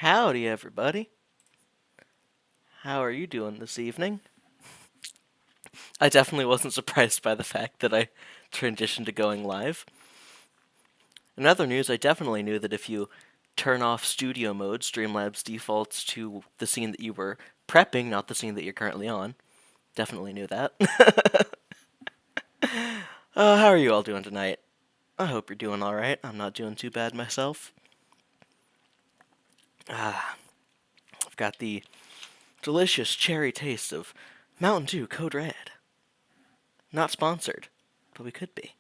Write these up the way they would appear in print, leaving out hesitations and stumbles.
Howdy, everybody. How are you doing this evening? I definitely wasn't surprised by the fact that I transitioned to going live. In other news, I definitely knew that if you turn off studio mode, Streamlabs defaults to the scene that you were prepping, not the scene that you're currently on. Definitely knew that. How are you all doing tonight? I hope you're doing alright. I'm not doing too bad myself. I've got the delicious cherry taste of Mountain Dew Code Red. Not sponsored, but we could be.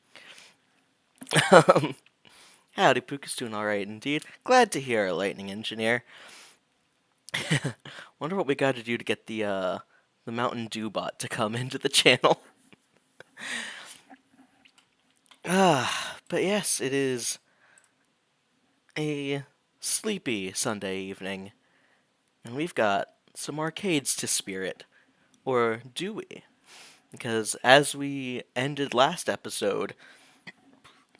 Howdy, Pucas, doing alright indeed. Glad to hear, our lightning engineer. Wonder what we got to do to get the Mountain Dew bot to come into the channel. But yes, it is a sleepy Sunday evening, and we've got some arcades to spirit. Or do we? Because as we ended last episode,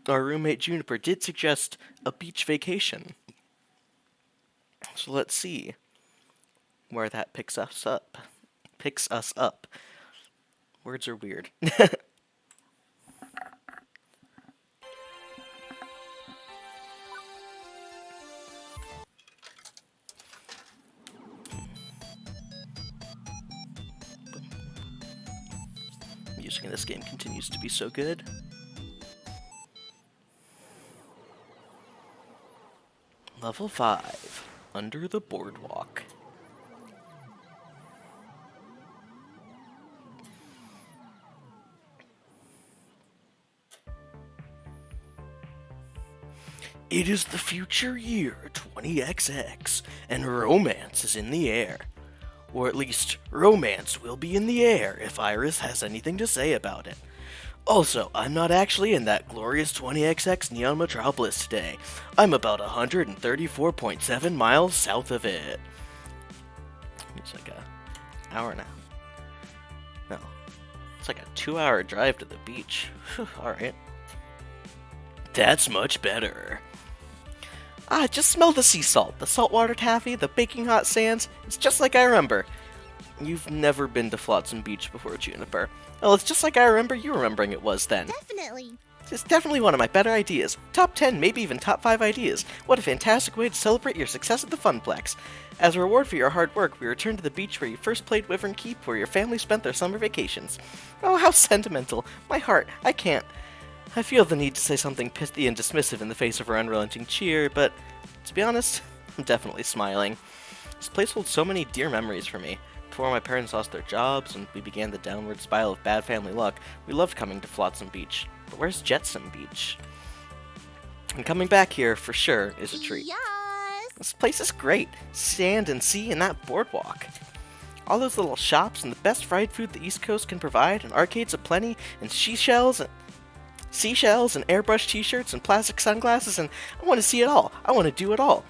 our roommate Juniper did suggest a beach vacation. So let's see where that picks us up. Words are weird. Music in this game continues to be so good. Level 5, Under the Boardwalk. It is the future year 20XX, and romance is in the air. Or at least, romance will be in the air if Iris has anything to say about it. Also, I'm not actually in that glorious 20XX Neon Metropolis today. I'm about 134.7 miles south of it. It's like an hour now. No. It's like a 2-hour drive to the beach. Alright. That's much better. Just smell the sea salt, the saltwater taffy, the baking hot sands. It's just like I remember. You've never been to Flotsam Beach before, Juniper. Well, it's just like I remember you remembering it was then. Definitely. It's definitely one of my better ideas. Top 10, maybe even top 5 ideas. What a fantastic way to celebrate your success at the Funplex. As a reward for your hard work, we return to the beach where you first played Wyvern Keep, where your family spent their summer vacations. Oh, how sentimental. My heart, I can't. I feel the need to say something pithy and dismissive in the face of her unrelenting cheer, but to be honest, I'm definitely smiling. This place holds so many dear memories for me. Before my parents lost their jobs and we began the downward spiral of bad family luck, we loved coming to Flotsam Beach. But where's Jetsam Beach? And coming back here, for sure, is a treat. Yes. This place is great. Sand and sea and that boardwalk. All those little shops and the best fried food the East Coast can provide, and arcades aplenty, and seashells and airbrush t-shirts and plastic sunglasses, and I want to see it all. I want to do it all.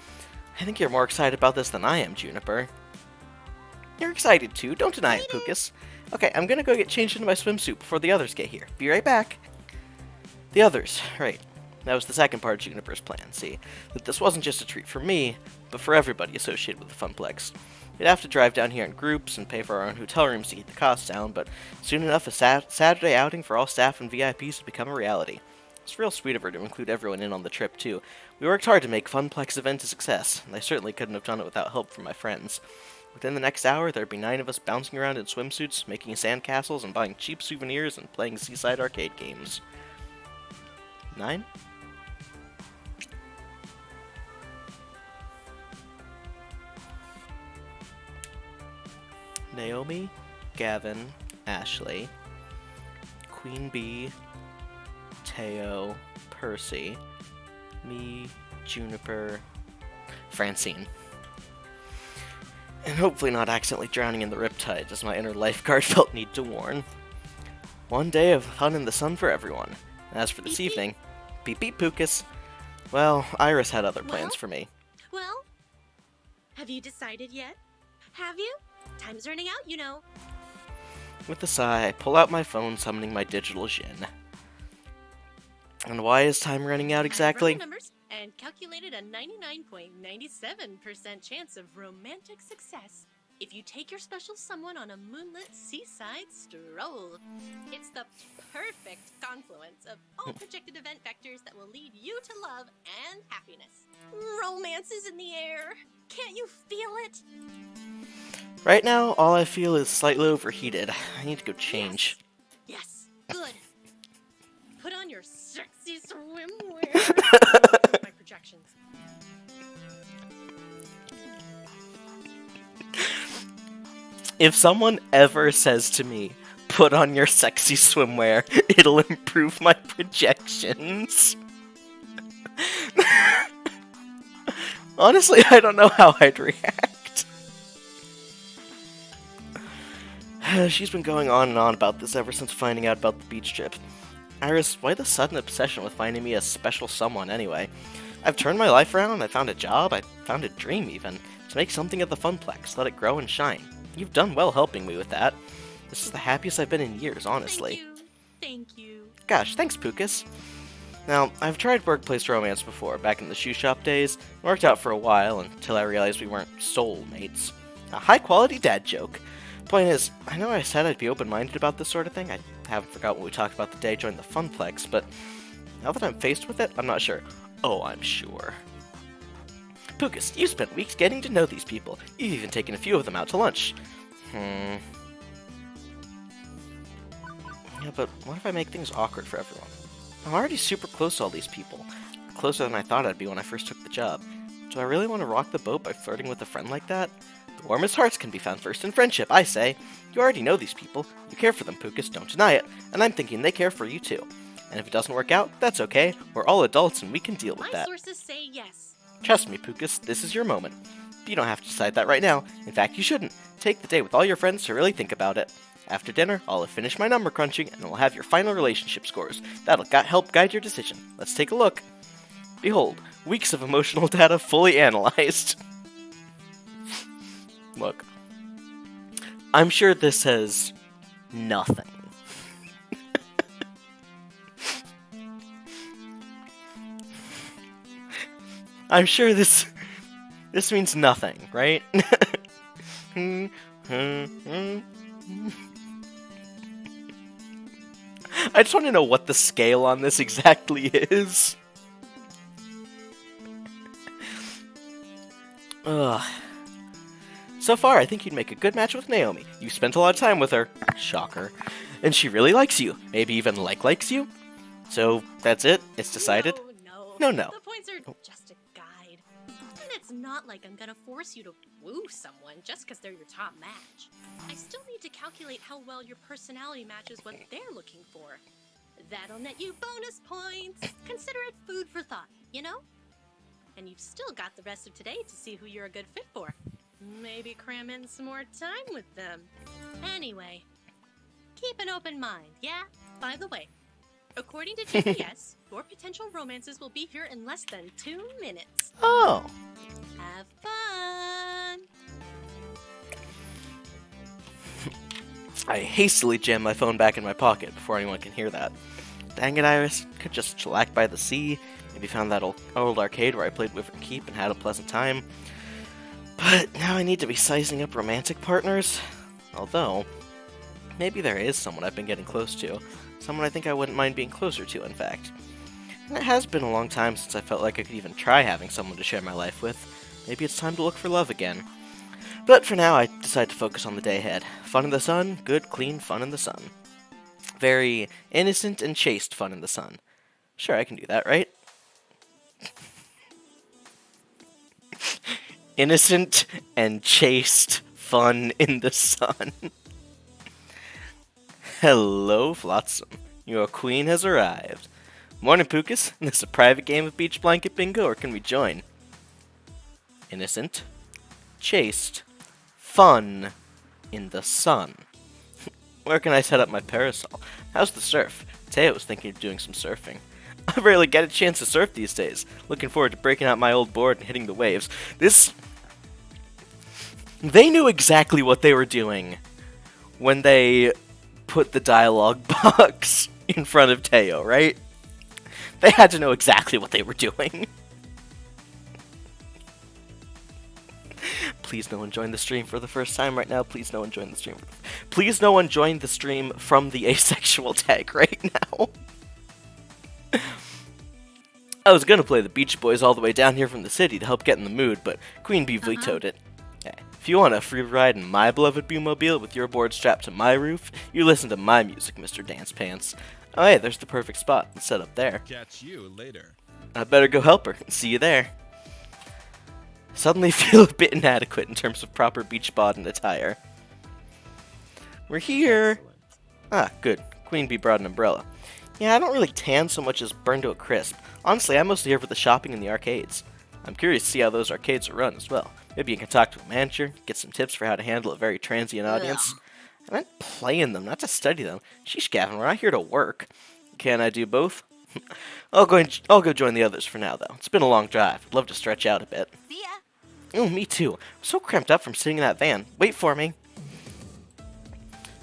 I think you're more excited about this than I am, Juniper. You're excited too, don't deny it, Pucas. Okay, I'm gonna go get changed into my swimsuit before the others get here. Be right back. The others, right. That was the second part of Juniper's plan, see? That this wasn't just a treat for me, but for everybody associated with the Funplex. We'd have to drive down here in groups and pay for our own hotel rooms to keep the costs down, but soon enough a Saturday outing for all staff and VIPs would become a reality. It's real sweet of her to include everyone in on the trip, too. We worked hard to make Funplex event a success, and I certainly couldn't have done it without help from my friends. Within the next hour, there'd be 9 of us bouncing around in swimsuits, making sandcastles, and buying cheap souvenirs and playing seaside arcade games. 9? Naomi, Gavin, Ashley, Queen Bee, Teo, Percy, me, Juniper, Francine. And hopefully not accidentally drowning in the riptide, as my inner lifeguard felt need to warn. One day of fun in the sun for everyone. As for this evening, beep beep Pucas. Well, Iris had other plans for me. Well, have you decided yet? Have you? Time's running out, you know. With a sigh, I pull out my phone, summoning my digital Jin. And why is time running out exactly? Numbers, and calculated a 99.97% chance of romantic success if you take your special someone on a moonlit seaside stroll. It's the perfect confluence of all projected event vectors that will lead you to love and happiness. Romance is in the air. Can't you feel it? Right now, all I feel is slightly overheated. I need to go change. Yes, good. Put on your sexy swimwear. My projections. If someone ever says to me, put on your sexy swimwear, it'll improve my projections. Honestly, I don't know how I'd react. She's been going on and on about this ever since finding out about the beach trip. Iris, why the sudden obsession with finding me a special someone anyway? I've turned my life around, I found a job, I found a dream even, to make something of the Funplex, let it grow and shine. You've done well helping me with that. This is the happiest I've been in years, honestly. Thank you. Gosh, thanks, Pucas. Now, I've tried workplace romance before, back in the shoe shop days. It worked out for a while, until I realized we weren't soulmates. A high-quality dad joke. Point is, I know I said I'd be open-minded about this sort of thing. I haven't forgot what we talked about the day I joined the Funplex, but now that I'm faced with it, I'm not sure. Oh, I'm sure. Pucas, you spent weeks getting to know these people. You've even taken a few of them out to lunch. Yeah, but what if I make things awkward for everyone? I'm already super close to all these people. Closer than I thought I'd be when I first took the job. Do I really want to rock the boat by flirting with a friend like that? The warmest hearts can be found first in friendship, I say. You already know these people. You care for them, Pucas, don't deny it. And I'm thinking they care for you too. And if it doesn't work out, that's okay. We're all adults and we can deal with that. My sources say yes. Trust me, Pucas, this is your moment. But you don't have to decide that right now. In fact, you shouldn't. Take the day with all your friends to really think about it. After dinner, I'll have finished my number crunching, and we'll have your final relationship scores. That'll help guide your decision. Let's take a look. Behold, weeks of emotional data fully analyzed. Look, I'm sure this says nothing. I'm sure this means nothing, right? I just want to know what the scale on this exactly is. Ugh. So far, I think you'd make a good match with Naomi. You spent a lot of time with her. Shocker. And she really likes you. Maybe even likes you? So, that's it? It's decided? No. The points are just a guide. And it's not like I'm gonna force you to woo someone just because they're your top match. I still need to calculate how well your personality matches what they're looking for. That'll net you bonus points. Consider it food for thought, you know? And you've still got the rest of today to see who you're a good fit for. Maybe cram in some more time with them. Anyway, keep an open mind, yeah? By the way, according to GPS, your potential romances will be here in less than 2 minutes. Oh. Have fun! I hastily jam my phone back in my pocket before anyone can hear that. Dang it, Iris. Could just chillax by the sea. Maybe found that old arcade where I played Wyvern Keep and had a pleasant time. But now I need to be sizing up romantic partners. Although, maybe there is someone I've been getting close to. Someone I think I wouldn't mind being closer to, in fact. And it has been a long time since I felt like I could even try having someone to share my life with. Maybe it's time to look for love again. But for now, I decide to focus on the day ahead. Fun in the sun, good, clean fun in the sun. Very innocent and chaste fun in the sun. Sure, I can do that, right? Innocent and chaste fun in the sun. Hello, Flotsam. Your queen has arrived. Morning, Pucas. Is this a private game of beach blanket bingo, or can we join? Innocent, chaste, fun in the sun. Where can I set up my parasol? How's the surf? Teo was thinking of doing some surfing. I rarely get a chance to surf these days. Looking forward to breaking out my old board and hitting the waves. They knew exactly what they were doing when they put the dialogue box in front of Teo, right? They had to know exactly what they were doing. please no one join the stream for the first time right now. Please no one join the stream. Please no one join the stream from the asexual tag right now. I was gonna play the Beach Boys all the way down here from the city to help get in the mood, but Queen Bee vetoed it. Yeah, if you want a free ride in my beloved Bee-mobile with your board strapped to my roof, you listen to my music, Mr. Dance Pants. Oh hey, there's the perfect spot. Let's set up there. Catch you later. I better go help her. See you there. Suddenly feel a bit inadequate in terms of proper beach bod and attire. We're here. Ah, good. Queen Bee brought an umbrella. Yeah, I don't really tan so much as burn to a crisp. Honestly, I'm mostly here for the shopping and the arcades. I'm curious to see how those arcades are run as well. Maybe you can talk to a manager, get some tips for how to handle a very transient audience. I meant play in them, not to study them. Sheesh, Gavin, we're not here to work. Can I do both? I'll go join the others for now, though. It's been a long drive. I'd love to stretch out a bit. See ya. Oh, me too. I'm so cramped up from sitting in that van. Wait for me.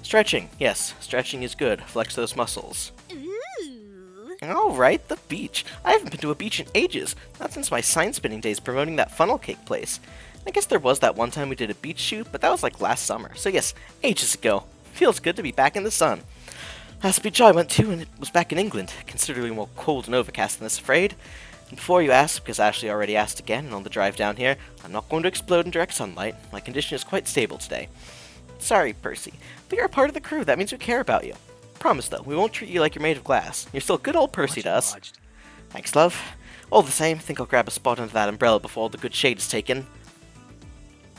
Stretching. Yes, stretching is good. Flex those muscles. Ooh. Alright, the beach. I haven't been to a beach in ages. Not since my sign spinning days promoting that funnel cake place. I guess there was that one time we did a beach shoot, but that was like last summer. So yes, ages ago. Feels good to be back in the sun. Last beach I went to, and it was back in England. Considerably more cold and overcast than this, afraid. And before you ask, because Ashley already asked again, and on the drive down here, I'm not going to explode in direct sunlight. My condition is quite stable today. Sorry, Percy, but you're a part of the crew. That means we care about you. Promise, though, we won't treat you like you're made of glass. You're still good old Percy to us. Thanks, love. All the same, think I'll grab a spot under that umbrella before all the good shade is taken.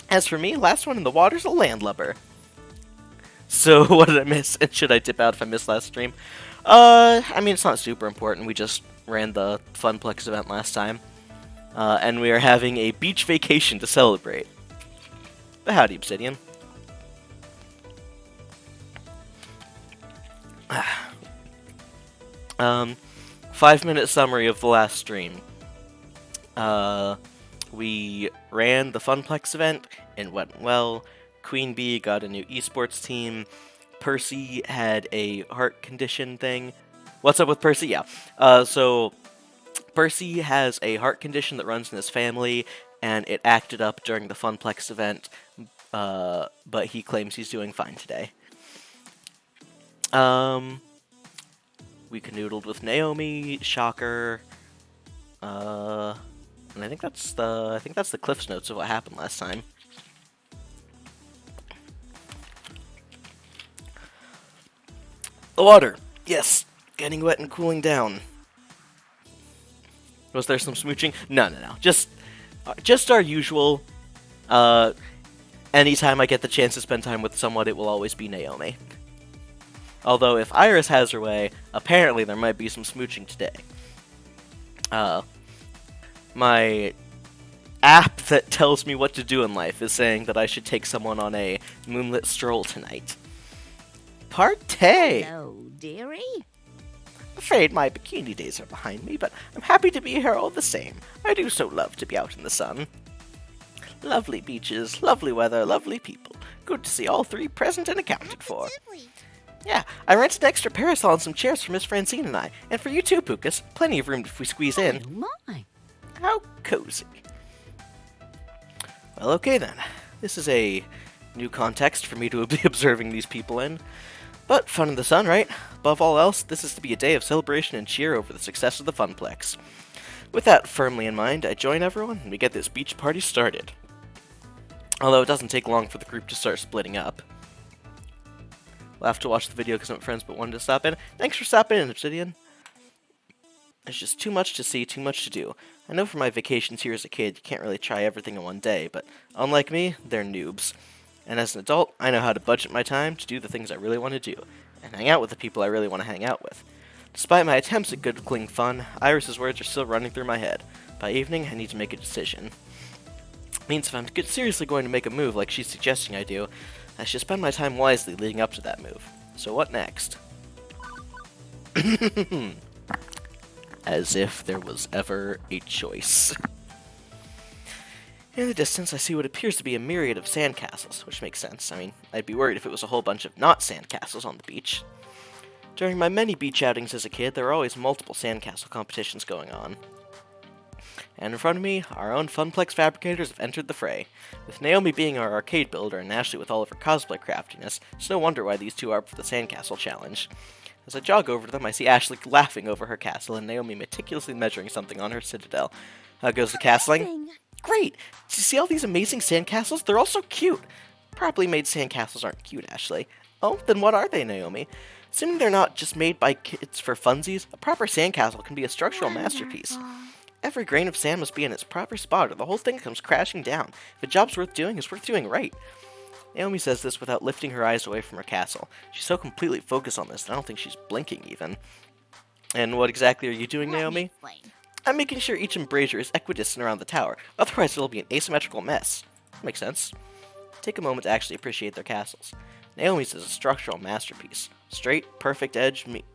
As for me, last one in the water's a landlubber. So, what did I miss? And should I dip out if I missed last stream? I mean, it's not super important. We just ran the Funplex event last time. And we are having a beach vacation to celebrate. But howdy, Obsidian. 5-minute summary of the last stream. We ran the Funplex event, it went well. Queen Bee got a new esports team. Percy had a heart condition thing. What's up with Percy? Yeah. So Percy has a heart condition that runs in his family, and it acted up during the Funplex event, but he claims he's doing fine today. We canoodled with Naomi, Shocker, and I think that's the Cliff's Notes of what happened last time. The water, yes, getting wet and cooling down. Was there some smooching? No. Just our usual. Anytime I get the chance to spend time with someone, it will always be Naomi. Although, if Iris has her way, apparently there might be some smooching today. My app that tells me what to do in life is saying that I should take someone on a moonlit stroll tonight. Partay! Hello, dearie. Afraid my bikini days are behind me, but I'm happy to be here all the same. I do so love to be out in the sun. Lovely beaches, lovely weather, lovely people. Good to see all three present and accounted for. Yeah, I rented an extra parasol and some chairs for Miss Francine and I. And for you too, Pucas. Plenty of room if we squeeze in. Oh my. How cozy. Well, okay then. This is a new context for me to be observing these people in. But fun in the sun, right? Above all else, this is to be a day of celebration and cheer over the success of the Funplex. With that firmly in mind, I join everyone and we get this beach party started. Although it doesn't take long for the group to start splitting up. We'll have to watch the video because I'm friends but wanted to stop in. Thanks for stopping in, Obsidian. There's just too much to see, too much to do. I know from my vacations here as a kid, you can't really try everything in one day, but unlike me, they're noobs. And as an adult, I know how to budget my time to do the things I really want to do, and hang out with the people I really want to hang out with. Despite my attempts at good, clean fun, Iris's words are still running through my head. By evening, I need to make a decision. Means if I'm seriously going to make a move like she's suggesting I do, I should spend my time wisely leading up to that move. So what next? As if there was ever a choice. In the distance, I see what appears to be a myriad of sandcastles, which makes sense. I mean, I'd be worried if it was a whole bunch of not sandcastles on the beach. During my many beach outings as a kid, there were always multiple sandcastle competitions going on. And in front of me, our own Funplex fabricators have entered the fray. With Naomi being our arcade builder and Ashley with all of her cosplay craftiness, it's no wonder why these two are up for the Sandcastle challenge. As I jog over to them, I see Ashley laughing over her castle and Naomi meticulously measuring something on her citadel. How goes the castling? Great! Did you see all these amazing sandcastles? They're all so cute! Properly made sandcastles aren't cute, Ashley. Oh, then what are they, Naomi? Assuming they're not just made by kids for funsies, a proper sandcastle can be a structural masterpiece. Every grain of sand must be in its proper spot or the whole thing comes crashing down. If a job's worth doing, it's worth doing right. Naomi says this without lifting her eyes away from her castle. She's so completely focused on this that I don't think she's blinking even. And what exactly are you doing, Naomi? I'm making sure each embrasure is equidistant around the tower, otherwise it'll be an asymmetrical mess. Makes sense. Take a moment to actually appreciate their castles. Naomi's is a structural masterpiece. Straight, perfect edges meet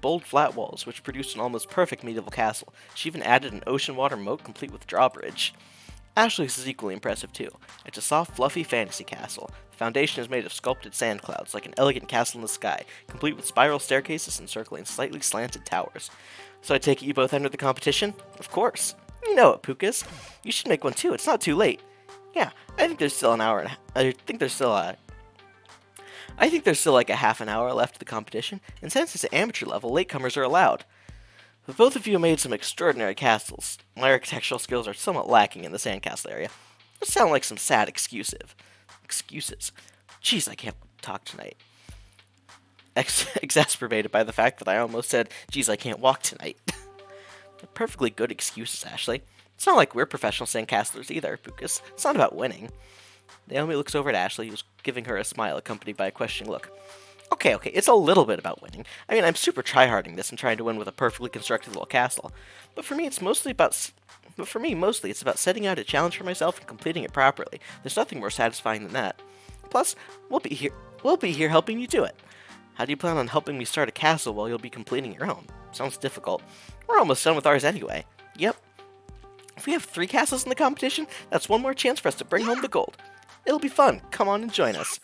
bold, flat walls, which produce an almost perfect medieval castle. She even added an ocean water moat complete with drawbridge. Ashley's is equally impressive too. It's a soft, fluffy fantasy castle. The foundation is made of sculpted sand clouds, like an elegant castle in the sky, complete with spiral staircases encircling slightly slanted towers. So I take it you both entered the competition? Of course. You know it, Pucas. You should make one too. It's not too late. Yeah, I think there's still an hour and I think there's still like a half an hour left of the competition, and since it's at amateur level, latecomers are allowed. But both of you made some extraordinary castles. My architectural skills are somewhat lacking in the sandcastle area. Those sound like some sad excuses. Jeez, I can't talk tonight. Exasperated by the fact that I almost said, geez, I can't walk tonight. They're perfectly good excuses, Ashley. It's not like we're professional sandcastlers either, Pucas. It's not about winning. Naomi looks over at Ashley, who's giving her a smile accompanied by a questioning look. Okay, it's a little bit about winning. I mean, I'm super tryharding this and trying to win with a perfectly constructed little castle. But for me, mostly it's about setting out a challenge for myself and completing it properly. There's nothing more satisfying than that. Plus, we'll be here helping you do it. How do you plan on helping me start a castle while you'll be completing your own? Sounds difficult. We're almost done with ours anyway. Yep. If we have 3 castles in the competition, that's one more chance for us to bring home the gold. It'll be fun. Come on and join us.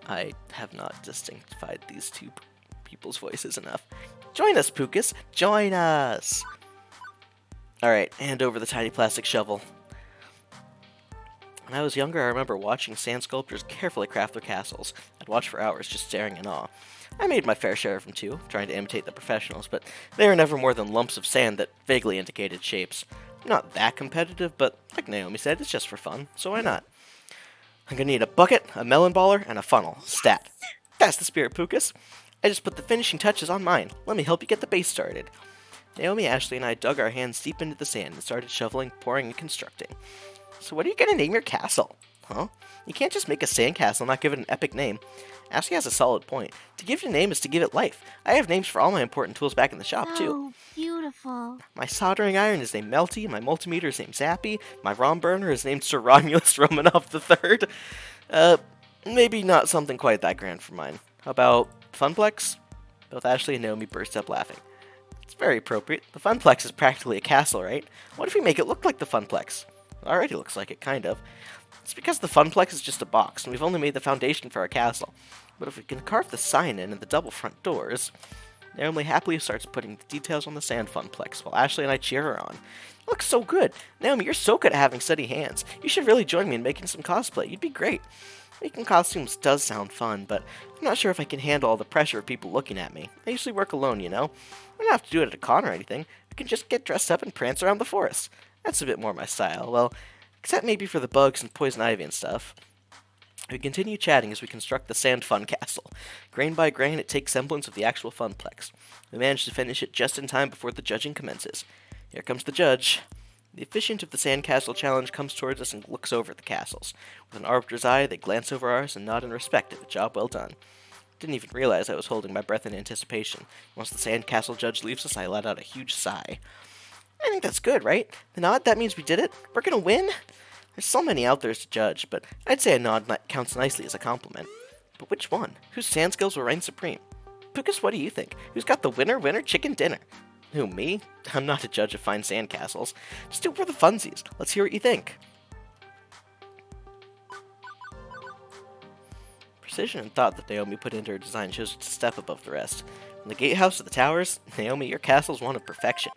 I have not distinctified these two people's voices enough. Join us, Pucas. Join us. Alright, hand over the tiny plastic shovel. When I was younger, I remember watching sand sculptors carefully craft their castles. I'd watch for hours just staring in awe. I made my fair share of them too, trying to imitate the professionals, but they were never more than lumps of sand that vaguely indicated shapes. I'm not that competitive, but like Naomi said, it's just for fun, so why not? I'm gonna need a bucket, a melon baller, and a funnel. Stat. That's the spirit, Pucas. I just put the finishing touches on mine. Let me help you get the base started. Naomi, Ashley, and I dug our hands deep into the sand and started shoveling, pouring, and constructing. So what are you gonna name your castle? Huh? You can't just make a sandcastle and not give it an epic name. Ashley has a solid point. To give it a name is to give it life. I have names for all my important tools back in the shop, too. Oh, beautiful. My soldering iron is named Melty, my multimeter is named Zappy, my ROM burner is named Sir Romulus Romanov III. Maybe not something quite that grand for mine. How about Funplex? Both Ashley and Naomi burst up laughing. It's very appropriate. The Funplex is practically a castle, right? What if we make it look like the Funplex? It already looks like it, kind of. It's because the Funplex is just a box, and we've only made the foundation for our castle. But if we can carve the sign in and the double front doors... Naomi happily starts putting the details on the sand Funplex, while Ashley and I cheer her on. It looks so good! Naomi, you're so good at having steady hands. You should really join me in making some cosplay. You'd be great. Making costumes does sound fun, but I'm not sure if I can handle all the pressure of people looking at me. I usually work alone, you know? I don't have to do it at a con or anything. I can just get dressed up and prance around the forest. That's a bit more my style. Well, except maybe for the bugs and poison ivy and stuff. We continue chatting as we construct the sand fun castle. Grain by grain, it takes semblance of the actual Funplex. We manage to finish it just in time before the judging commences. Here comes the judge. The officiant of the sandcastle challenge comes towards us and looks over at the castles. With an arbiter's eye, they glance over ours and nod in respect at the job well done. Didn't even realize I was holding my breath in anticipation. Once the sandcastle judge leaves us, I let out a huge sigh. I think that's good, right? The nod, that means we did it? We're gonna win? There's so many out there to judge, but I'd say a nod counts nicely as a compliment. But which one? Whose sand skills will reign supreme? Pucas, what do you think? Who's got the winner chicken dinner? Who, me? I'm not a judge of fine sandcastles. Just do it for the funsies. Let's hear what you think. Precision and thought that Naomi put into her design shows it's a step above the rest. From the gatehouse to the towers, Naomi, your castle's one of perfection.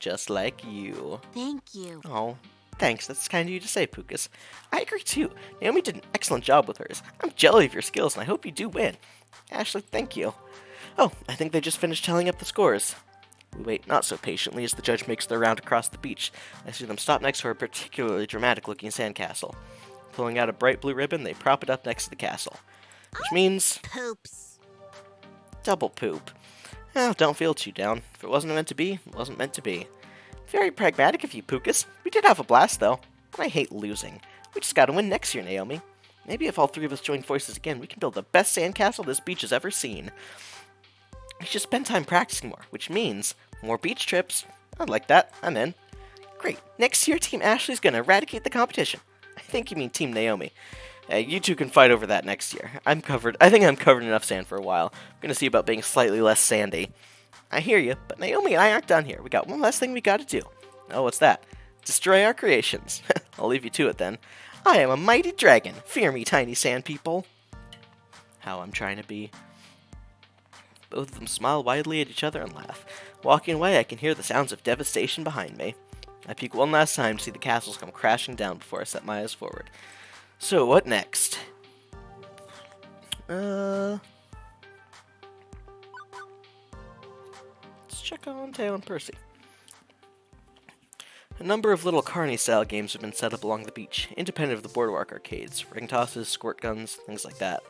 just like you. Thank you. Oh, thanks. That's kind of you to say, Pucas. I agree too. Naomi did an excellent job with hers. I'm jelly of your skills, and I hope you do win. Ashley, thank you. Oh, I think they just finished tallying up the scores. We wait not so patiently as the judge makes their round across the beach. I see them stop next to a particularly dramatic-looking sandcastle. Pulling out a bright blue ribbon, they prop it up next to the castle. Which means Poops. double poop. Oh, don't feel too down. If it wasn't meant to be, it wasn't meant to be. Very pragmatic of you, Pucas. We did have a blast, though. And I hate losing. We just gotta win next year, Naomi. Maybe if all three of us join forces again, we can build the best sandcastle this beach has ever seen. We should spend time practicing more, which means more beach trips. I like that. I'm in. Great. Next year, Team Ashley's gonna eradicate the competition. I think you mean Team Naomi. You two can fight over that next year. I'm covered. I think I'm covered in enough sand for a while. I'm gonna see about being slightly less sandy. I hear you, but Naomi and I aren't done here. We got one last thing we gotta do. Oh, what's that? Destroy our creations. I'll leave you to it then. I am a mighty dragon. Fear me, tiny sand people. How I'm trying to be. Both of them smile widely at each other and laugh. Walking away, I can hear the sounds of devastation behind me. I peek one last time to see the castles come crashing down before I set my eyes forward. So, what next? Let's check on Teo and Percy. A number of little carny-style games have been set up along the beach, independent of the boardwalk arcades, ring tosses, squirt guns, things like that.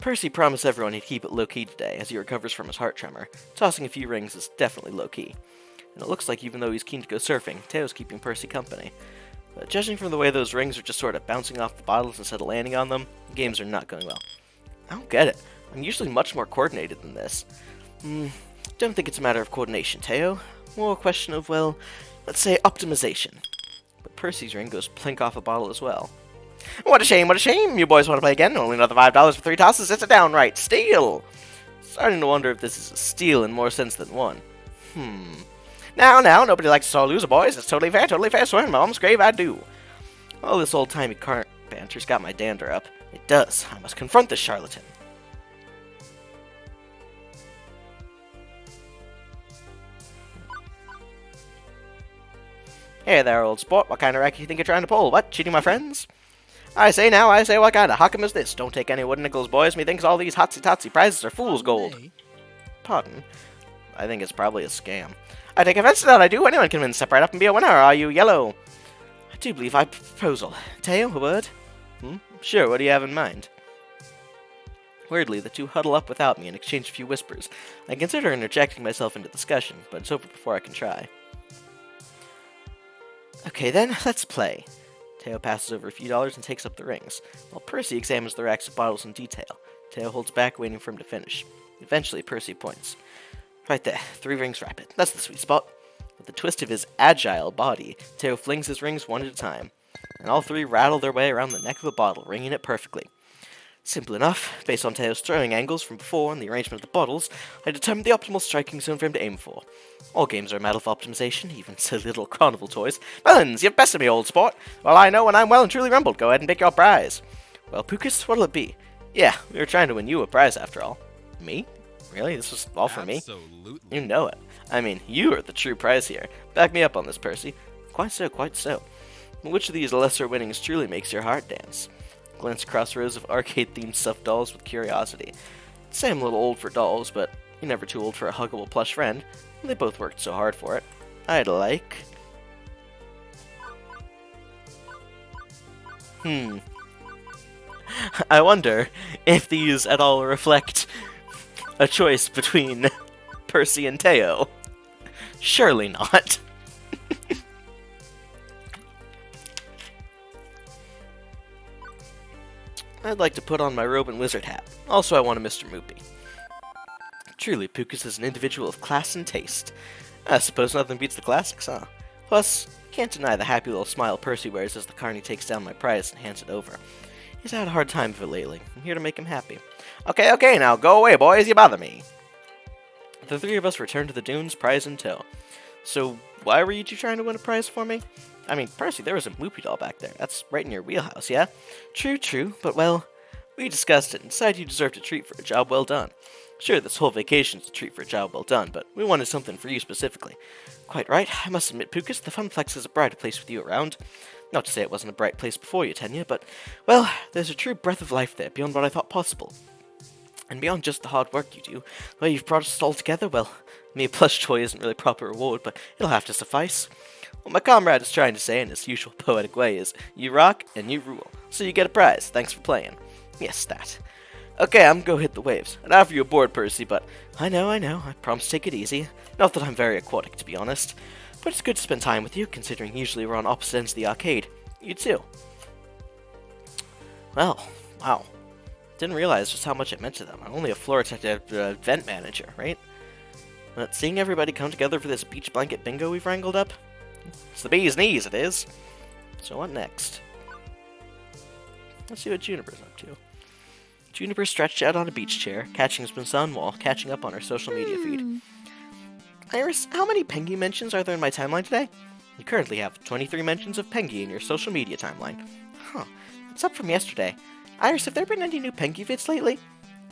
Percy promised everyone he'd keep it low-key today, as he recovers from his heart tremor. Tossing a few rings is definitely low-key. And it looks like even though he's keen to go surfing, Teo's keeping Percy company. But judging from the way those rings are just sort of bouncing off the bottles instead of landing on them, the games are not going well. I don't get it. I'm usually much more coordinated than this. Don't think it's a matter of coordination, Teo. More a question of, well, let's say optimization. But Percy's ring goes plink off a bottle as well. What a shame, what a shame! You boys want to play again? Only another $5 for 3 tosses? It's a downright steal! Starting to wonder if this is a steal in more sense than one. Now, nobody likes to saw a loser, boys. It's totally fair. Swear on Mom's grave, I do. All this old-timey car banter's got my dander up. It does. I must confront this charlatan. Hey there, old sport. What kind of racket you think you're trying to pull? What? Cheating my friends? I say, what kind of huckum is this? Don't take any wooden nickels, boys. Methinks all these hotsy-totsy prizes are fool's gold. Pardon? I think it's probably a scam. I take offense to that, I do. Anyone can win. Step right up and be a winner. Are you yellow? I do believe I have a proposal. Teo, a word? Sure, what do you have in mind? Weirdly, the two huddle up without me and exchange a few whispers. I consider interjecting myself into the discussion, but it's over before I can try. Okay then, let's play. Teo passes over a few dollars and takes up the rings, while Percy examines the racks of bottles in detail. Teo holds back, waiting for him to finish. Eventually, Percy points. Right there, 3 rings rapid. That's the sweet spot. With the twist of his agile body, Teo flings his rings one at a time, and all 3 rattle their way around the neck of the bottle, ringing it perfectly. Simple enough. Based on Teo's throwing angles from before and the arrangement of the bottles, I determined the optimal striking zone for him to aim for. All games are a matter of optimization, even silly little carnival toys. Melons, you've bested me, old sport. Well, I know when I'm well and truly rumbled. Go ahead and pick your prize. Well, Pucas, what'll it be? Yeah, we were trying to win you a prize after all. Me? Really? This was all for me? Absolutely. You know it. I mean, you are the true prize here. Back me up on this, Percy. Quite so, quite so. Which of these lesser winnings truly makes your heart dance? Glance across rows of arcade-themed stuffed dolls with curiosity. I'd say I'm a little old for dolls, but you're never too old for a huggable plush friend. They both worked so hard for it. I'd like... I wonder if these at all reflect a choice between Percy and Teo. Surely not. I'd like to put on my robe and wizard hat. Also, I want a Mr. Moopy. Truly, Pucas is an individual of class and taste. I suppose nothing beats the classics, huh? Plus, can't deny the happy little smile Percy wears as the carny takes down my prize and hands it over. He's had a hard time of it lately. I'm here to make him happy. Okay, now go away, boys. You bother me. The 3 of us return to the dunes, prize in tow. So, why were you two trying to win a prize for me? I mean, Percy, there was a Moopy doll back there. That's right in your wheelhouse, yeah? True, but well, We discussed it and decided you deserved a treat for a job well done. Sure, this whole vacation's a treat for a job well done, but we wanted something for you specifically. Quite right, I must admit, Pucas, the Funplex is a brighter place with you around. Not to say it wasn't a bright place before you, Tenya, but, well, there's a true breath of life there beyond what I thought possible. And beyond just the hard work you do, the way you've brought us all together, well, me a plush toy isn't really proper reward, but it'll have to suffice. What my comrade is trying to say in his usual poetic way is, you rock and you rule, so you get a prize, thanks for playing. Yes, that. Okay, I'm gonna go hit the waves. I'd offer you a board, Percy, but I know, I promise to take it easy. Not that I'm very aquatic, to be honest. But it's good to spend time with you, considering usually we're on opposite ends of the arcade. You too. Well, wow. Didn't realize just how much it meant to them. I'm only a floor event manager, right? But seeing everybody come together for this beach blanket bingo we've wrangled up, it's the bee's knees, it is. So what next? Let's see what Juniper's up to. Juniper stretched out on a beach chair, catching his sun while catching up on her social media feed. Iris, how many Pengy mentions are there in my timeline today? You currently have 23 mentions of Pengy in your social media timeline. Huh, that's up from yesterday. Iris, have there been any new Pengy vids lately?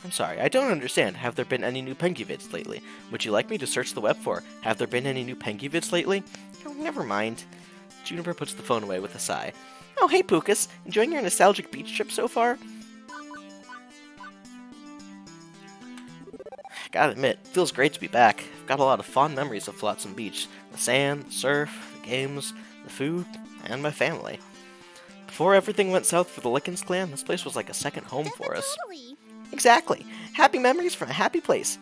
I'm sorry, I don't understand. Have there been any new Pengy vids lately? Would you like me to search the web for, have there been any new Pengy vids lately? Oh, never mind. Juniper puts the phone away with a sigh. Oh, hey Pucas, enjoying your nostalgic beach trip so far? Gotta admit, it feels great to be back. I've got a lot of fond memories of Flotsam Beach. The sand, the surf, the games, the food, and my family. Before everything went south for the Lickens clan, this place was like a second home for us. Totally. Exactly. Happy memories from a happy place.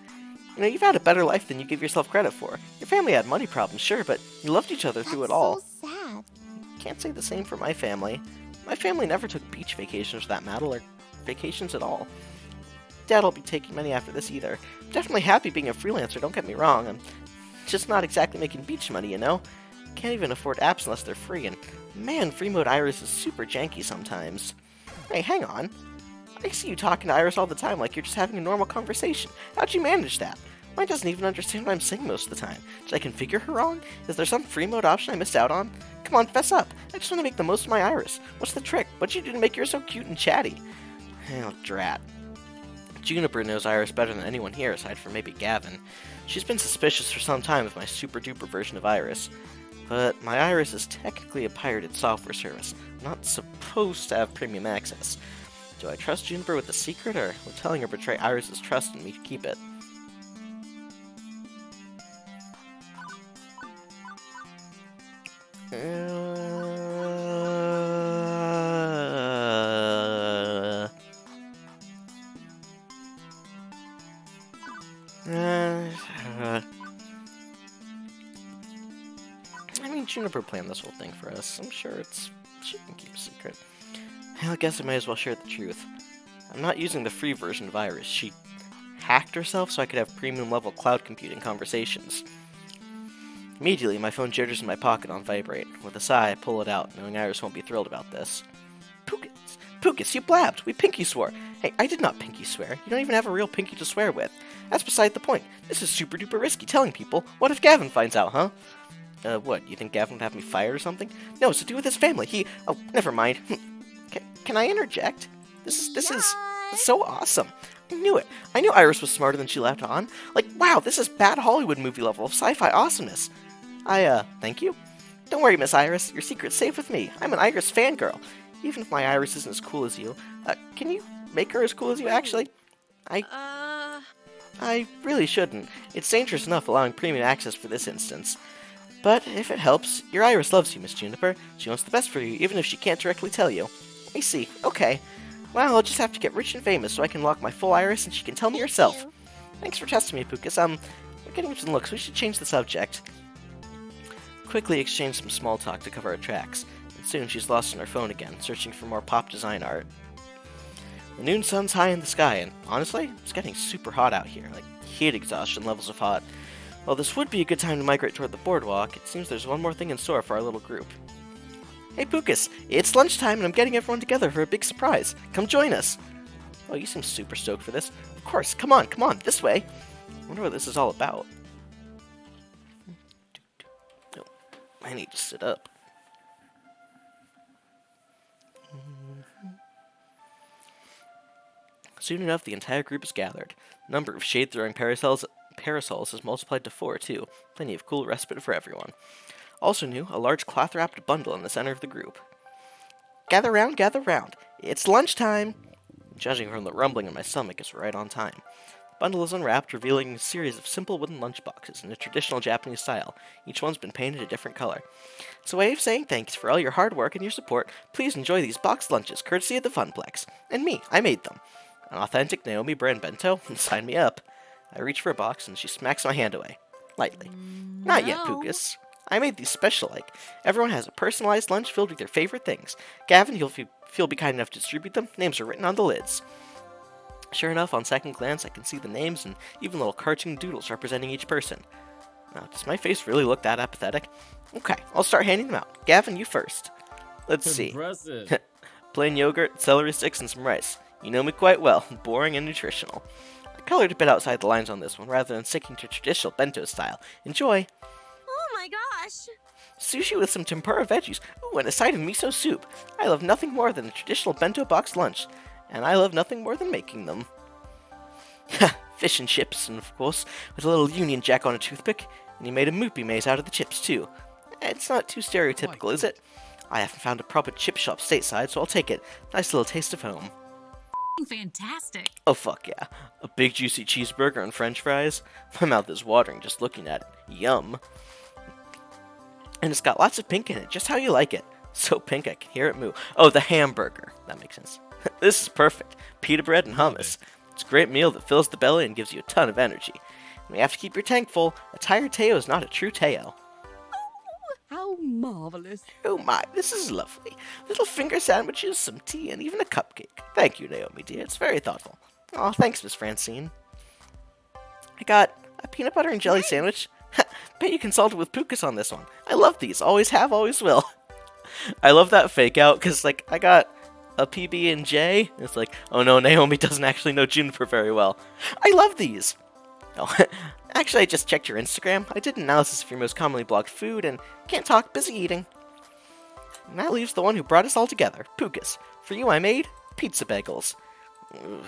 You know, you've had a better life than you give yourself credit for. Your family had money problems, sure, but you loved each other through it all. So sad. Can't say the same for my family. My family never took beach vacations for that matter, or vacations at all. Dad won't be taking many after this either. I'm definitely happy being a freelancer, don't get me wrong. I'm just not exactly making beach money, you know? Can't even afford apps unless they're free, and man, free mode Iris is super janky sometimes. Hey, hang on. I see you talking to Iris all the time like you're just having a normal conversation. How'd you manage that? Mine doesn't even understand what I'm saying most of the time. Did I configure her wrong? Is there some free mode option I missed out on? Come on, fess up. I just want to make the most of my Iris. What's the trick? What'd you do to make yours so cute and chatty? Oh, drat. Juniper knows Iris better than anyone here, aside from maybe Gavin. She's been suspicious for some time of my super-duper version of Iris. But my Iris is technically a pirated software service, not supposed to have premium access. Do I trust Juniper with the secret, or will telling her betray Iris's trust in me to keep it? I mean, Juniper planned this whole thing for us. I'm sure she can keep a secret. Hell, I guess I might as well share the truth. I'm not using the free version of Iris. She hacked herself so I could have premium level cloud computing conversations. Immediately, my phone jitters in my pocket on vibrate. With a sigh, I pull it out, knowing Iris won't be thrilled about this. Pucas, you blabbed! We pinky swore! Hey, I did not pinky swear. You don't even have a real pinky to swear with. That's beside the point. This is super duper risky telling people. What if Gavin finds out, huh? What, you think Gavin would have me fired or something? No, it's to do with his family. Oh, never mind. Can I interject? This is so awesome. I knew it. I knew Iris was smarter than she let on. Like, wow, this is bad Hollywood movie level of sci-fi awesomeness. Thank you? Don't worry, Miss Iris. Your secret's safe with me. I'm an Iris fangirl. Even if my Iris isn't as cool as you. Can you make her as cool as you, actually? I really shouldn't. It's dangerous enough allowing premium access for this instance. But if it helps, your Iris loves you, Miss Juniper. She wants the best for you, even if she can't directly tell you. I see. Okay. Well, I'll just have to get rich and famous so I can lock my full Iris and she can tell me herself. Thanks for testing me, Pucas. We're getting some looks. We should change the subject. Quickly exchange some small talk to cover our tracks, and soon she's lost on her phone again, searching for more pop design art. The noon sun's high in the sky, and honestly, it's getting super hot out here, like heat exhaustion levels of hot. While this would be a good time to migrate toward the boardwalk, it seems there's one more thing in store for our little group. Hey Pucas, it's lunchtime and I'm getting everyone together for a big surprise. Come join us! Oh, you seem super stoked for this. Of course, come on, this way! I wonder what this is all about. Oh, I need to sit up. Soon enough, the entire group is gathered. The number of shade-throwing parasols is multiplied to 4, too. Plenty of cool respite for everyone. Also new, a large cloth-wrapped bundle in the center of the group. Gather round, gather round. It's lunchtime! Judging from the rumbling in my stomach, it's right on time. The bundle is unwrapped, revealing a series of simple wooden lunchboxes in a traditional Japanese style. Each one's been painted a different color. It's a way of saying thanks for all your hard work and your support. Please enjoy these boxed lunches, courtesy of the Funplex. And me, I made them. An authentic Naomi brand bento? Sign me up. I reach for a box, and she smacks my hand away. Lightly. Not yet, Pucas. I made these special-like. Everyone has a personalized lunch filled with their favorite things. Gavin, if you'll be kind enough to distribute them, names are written on the lids. Sure enough, on second glance, I can see the names and even little cartoon doodles representing each person. Now, does my face really look that apathetic? Okay, I'll start handing them out. Gavin, you first. Let's see. Impressive. Plain yogurt, celery sticks, and some rice. You know me quite well. Boring and nutritional. I colored a bit outside the lines on this one, rather than sticking to traditional bento style. Enjoy! Oh my gosh! Sushi with some tempura veggies. Ooh, and a side of miso soup. I love nothing more than a traditional bento box lunch. And I love nothing more than making them. Fish and chips, and of course, with a little Union Jack on a toothpick. And you made a moopy maze out of the chips, too. It's not too stereotypical, is it? I haven't found a proper chip shop stateside, so I'll take it. Nice little taste of home. Fantastic. Oh, fuck yeah. A big juicy cheeseburger and french fries? My mouth is watering just looking at it. Yum. And it's got lots of pink in it, just how you like it. So pink I can hear it move. Oh, the hamburger. That makes sense. This is perfect. Pita bread and hummus. It's a great meal that fills the belly and gives you a ton of energy. And we have to keep your tank full. A tired Teo is not a true Teo. How marvelous. Oh my, this is lovely. Little finger sandwiches, some tea, and even a cupcake. Thank you, Naomi dear. It's very thoughtful. Aw, thanks, Miss Francine. I got a peanut butter and jelly sandwich. Bet you consulted with Pucas on this one. I love these. Always have, always will. I love that fake out, because, like, I got a PB&J. It's like, oh no, Naomi doesn't actually know Juniper very well. I love these. Oh, actually, I just checked your Instagram. I did an analysis of your most commonly blogged food, and can't talk, busy eating. And that leaves the one who brought us all together, Pucas. For you, I made pizza bagels. Ugh.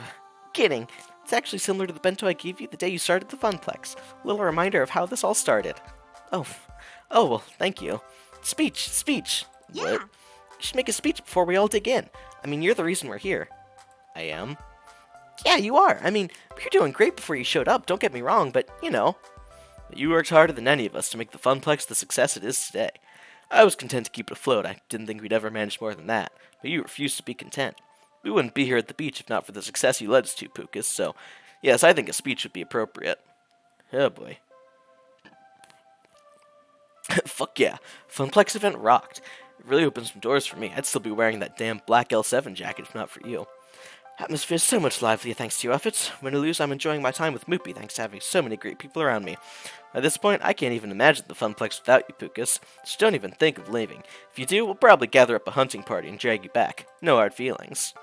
Kidding. It's actually similar to the bento I gave you the day you started the Funplex. A little reminder of how this all started. Oh, well, thank you. Speech. Yeah. What? You should make a speech before we all dig in. I mean, you're the reason we're here. I am? Yeah, you are. I mean, you're doing great before you showed up, don't get me wrong, but, you know. You worked harder than any of us to make the Funplex the success it is today. I was content to keep it afloat. I didn't think we'd ever manage more than that, but you refused to be content. We wouldn't be here at the beach if not for the success you led us to, Pucas, so, yes, I think a speech would be appropriate. Oh, boy. Fuck yeah. Funplex event rocked. It really opened some doors for me. I'd still be wearing that damn black L7 jacket if not for you. Atmosphere's so much livelier thanks to your efforts. Win or lose, I'm enjoying my time with Moopy thanks to having so many great people around me. At this point, I can't even imagine the Funplex without you, Pucas, so don't even think of leaving. If you do, we'll probably gather up a hunting party and drag you back. No hard feelings.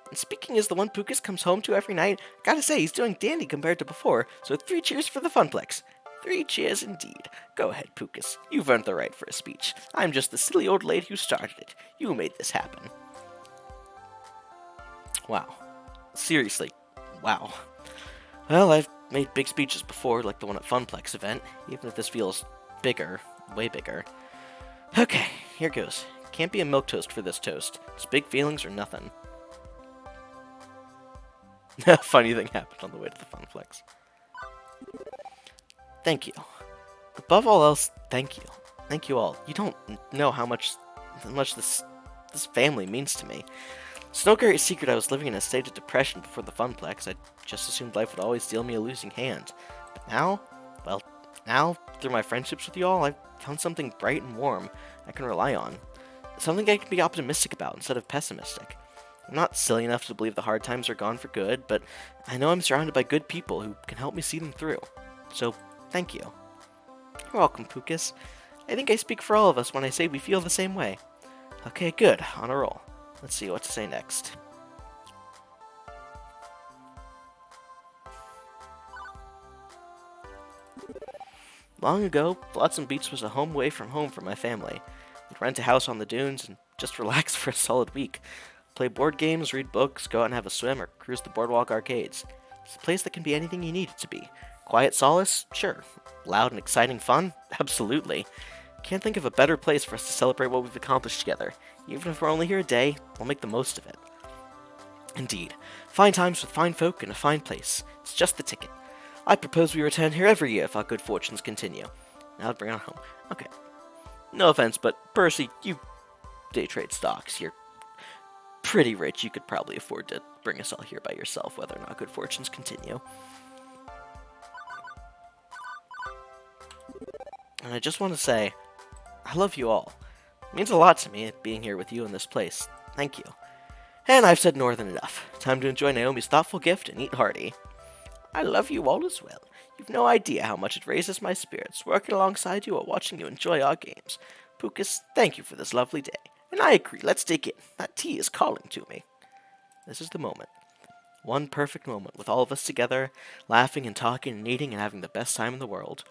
And speaking as the one Pucas comes home to every night, gotta say, he's doing dandy compared to before, so 3 cheers for the Funplex. 3 cheers indeed. Go ahead, Pucas. You've earned the right for a speech. I'm just the silly old lady who started it. You made this happen. Wow. Seriously. Wow. Well, I've made big speeches before, like the one at Funplex event, even if this feels bigger, way bigger. Okay, here goes. Can't be a milquetoast for this toast. It's big feelings or nothing. A funny thing happened on the way to the Funplex. Thank you. Above all else, thank you. Thank you all. You don't know how much this family means to me. It's no great secret I was living in a state of depression before the Funplex. I just assumed life would always deal me a losing hand. But now, well, now, through my friendships with you all, I've found something bright and warm I can rely on. Something I can be optimistic about instead of pessimistic. I'm not silly enough to believe the hard times are gone for good, but I know I'm surrounded by good people who can help me see them through. So, thank you. You're welcome, Pucas. I think I speak for all of us when I say we feel the same way. Okay, good. On a roll. Let's see what to say next. Long ago, Flotsam Beach was a home away from home for my family. We'd rent a house on the dunes and just relax for a solid week. play board games, read books, go out and have a swim, or cruise the boardwalk arcades. It's a place that can be anything you need it to be. Quiet solace? Sure. Loud and exciting fun? Absolutely. Can't think of a better place for us to celebrate what we've accomplished together. Even if we're only here a day, we'll make the most of it. Indeed. Fine times with fine folk in a fine place. It's just the ticket. I propose we return here every year if our good fortunes continue. Now bring it home. Okay. No offense, but Percy, you day trade stocks. You're pretty rich. You could probably afford to bring us all here by yourself, whether or not good fortunes continue. And I just want to say, I love you all. It means a lot to me being here with you in this place. Thank you. And I've said more than enough. Time to enjoy Naomi's thoughtful gift and eat hearty. I love you all as well. You've no idea how much it raises my spirits working alongside you or watching you enjoy our games. Pucas, thank you for this lovely day. And I agree, let's dig in. That tea is calling to me. This is the moment. One perfect moment with all of us together, laughing and talking and eating and having the best time in the world.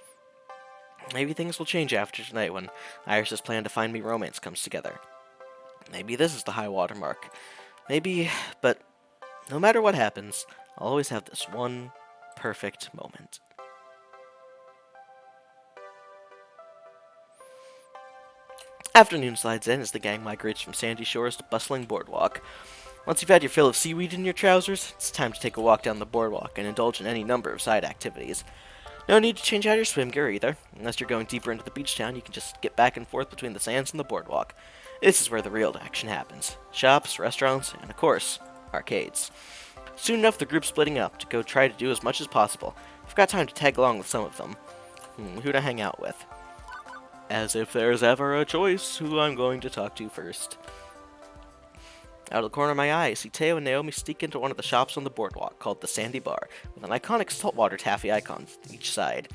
Maybe things will change after tonight when Iris's plan to find me romance comes together. Maybe this is the high water mark. Maybe, but no matter what happens, I'll always have this one perfect moment. Afternoon slides in as the gang migrates from sandy shores to bustling boardwalk. Once you've had your fill of seaweed in your trousers, it's time to take a walk down the boardwalk and indulge in any number of side activities. No need to change out your swim gear either. Unless you're going deeper into the beach town, you can just skip back and forth between the sands and the boardwalk. This is where the real action happens. Shops, restaurants, and of course, arcades. Soon enough, the group's splitting up to go try to do as much as possible. I've got time to tag along with some of them. Who to hang out with? As if there's ever a choice who I'm going to talk to first. Out of the corner of my eye, I see Teo and Naomi sneak into one of the shops on the boardwalk called the Sandy Bar, with an iconic saltwater taffy icon on each side.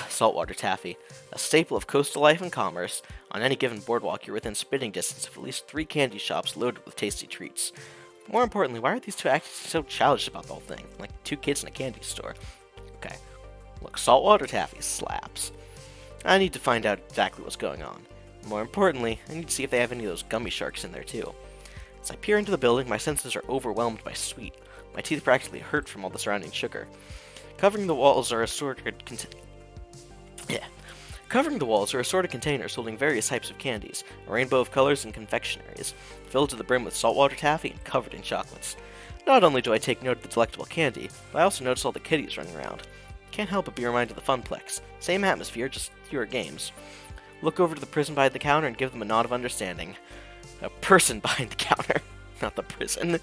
Saltwater taffy. A staple of coastal life and commerce. On any given boardwalk, you're within spitting distance of at least 3 candy shops loaded with tasty treats. More importantly, why are these two acting so childish about the whole thing? Like 2 kids in a candy store. Okay. Look, saltwater taffy slaps. I need to find out exactly what's going on. More importantly, I need to see if they have any of those gummy sharks in there too. As I peer into the building, my senses are overwhelmed by sweet. My teeth practically hurt from all the surrounding sugar. Covering the walls are assorted containers holding various types of candies, a rainbow of colors and confectionaries, filled to the brim with saltwater taffy and covered in chocolates. Not only do I take note of the delectable candy, but I also notice all the kiddies running around. Can't help but be reminded of the Funplex. Same atmosphere, just fewer games. Look over to the person behind the counter and give them a nod of understanding. A person behind the counter, not the prison.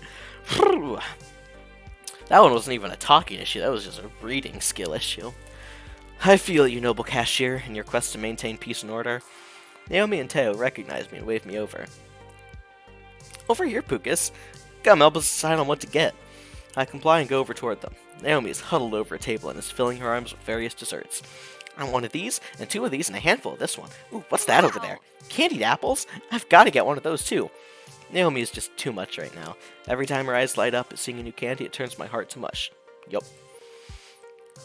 That one wasn't even a talking issue, that was just a reading skill issue. I feel you, noble cashier, in your quest to maintain peace and order. Naomi and Teo recognize me and wave me over. Over here, Pucas. Got Melba's decide on what to get. I comply and go over toward them. Naomi is huddled over a table and is filling her arms with various desserts. I want one of these, and 2 of these, and a handful of this one. Ooh, what's that over there? Candied apples? I've got to get one of those too. Naomi is just too much right now. Every time her eyes light up at seeing a new candy, it turns my heart to mush. Yup.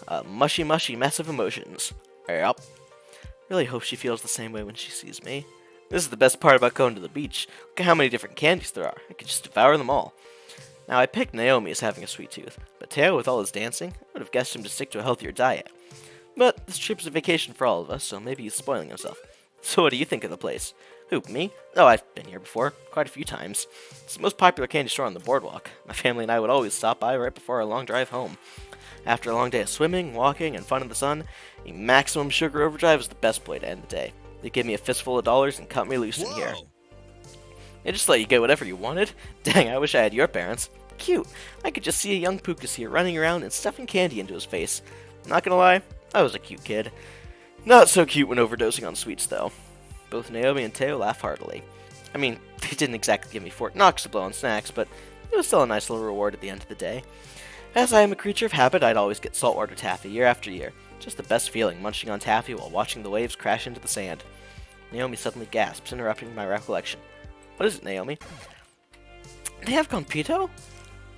A mushy mess of emotions. Yup. Really hope she feels the same way when she sees me. This is the best part about going to the beach. Look at how many different candies there are. I could just devour them all. Now, I picked Naomi as having a sweet tooth, but Teo, with all his dancing, I would have guessed him to stick to a healthier diet. But this trip's a vacation for all of us, so maybe he's spoiling himself. So what do you think of the place? Who, me? Oh, I've been here before, quite a few times. It's the most popular candy store on the boardwalk. My family and I would always stop by right before our long drive home. After a long day of swimming, walking, and fun in the sun, a maximum sugar overdrive is the best way to end the day. They give me a fistful of dollars and cut me loose in here. They just let you get whatever you wanted? Dang, I wish I had your parents. Cute. I could just see a young Pucas here running around and stuffing candy into his face. Not gonna lie, I was a cute kid. Not so cute when overdosing on sweets, though. Both Naomi and Teo laugh heartily. I mean, they didn't exactly give me Fort Knox to blow on snacks, but it was still a nice little reward at the end of the day. As I am a creature of habit, I'd always get saltwater taffy year after year. Just the best feeling, munching on taffy while watching the waves crash into the sand. Naomi suddenly gasps, interrupting my recollection. What is it, Naomi? They have Compito?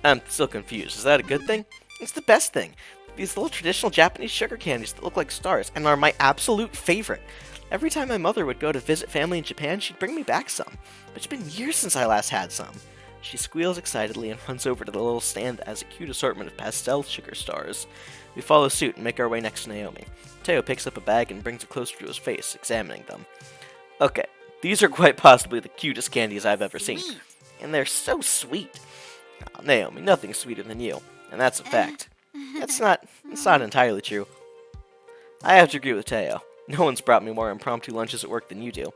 I'm still confused. Is that a good thing? It's the best thing. These little traditional Japanese sugar candies that look like stars and are my absolute favorite. Every time my mother would go to visit family in Japan, she'd bring me back some. But it's been years since I last had some. She squeals excitedly and runs over to the little stand that has a cute assortment of pastel sugar stars. We follow suit and make our way next to Naomi. Teo picks up a bag and brings it closer to his face, examining them. Okay, these are quite possibly the cutest candies I've ever seen. And they're so sweet. Oh, Naomi, nothing's sweeter than you. And that's a fact. It's not entirely true. I have to agree with Teo. No one's brought me more impromptu lunches at work than you do.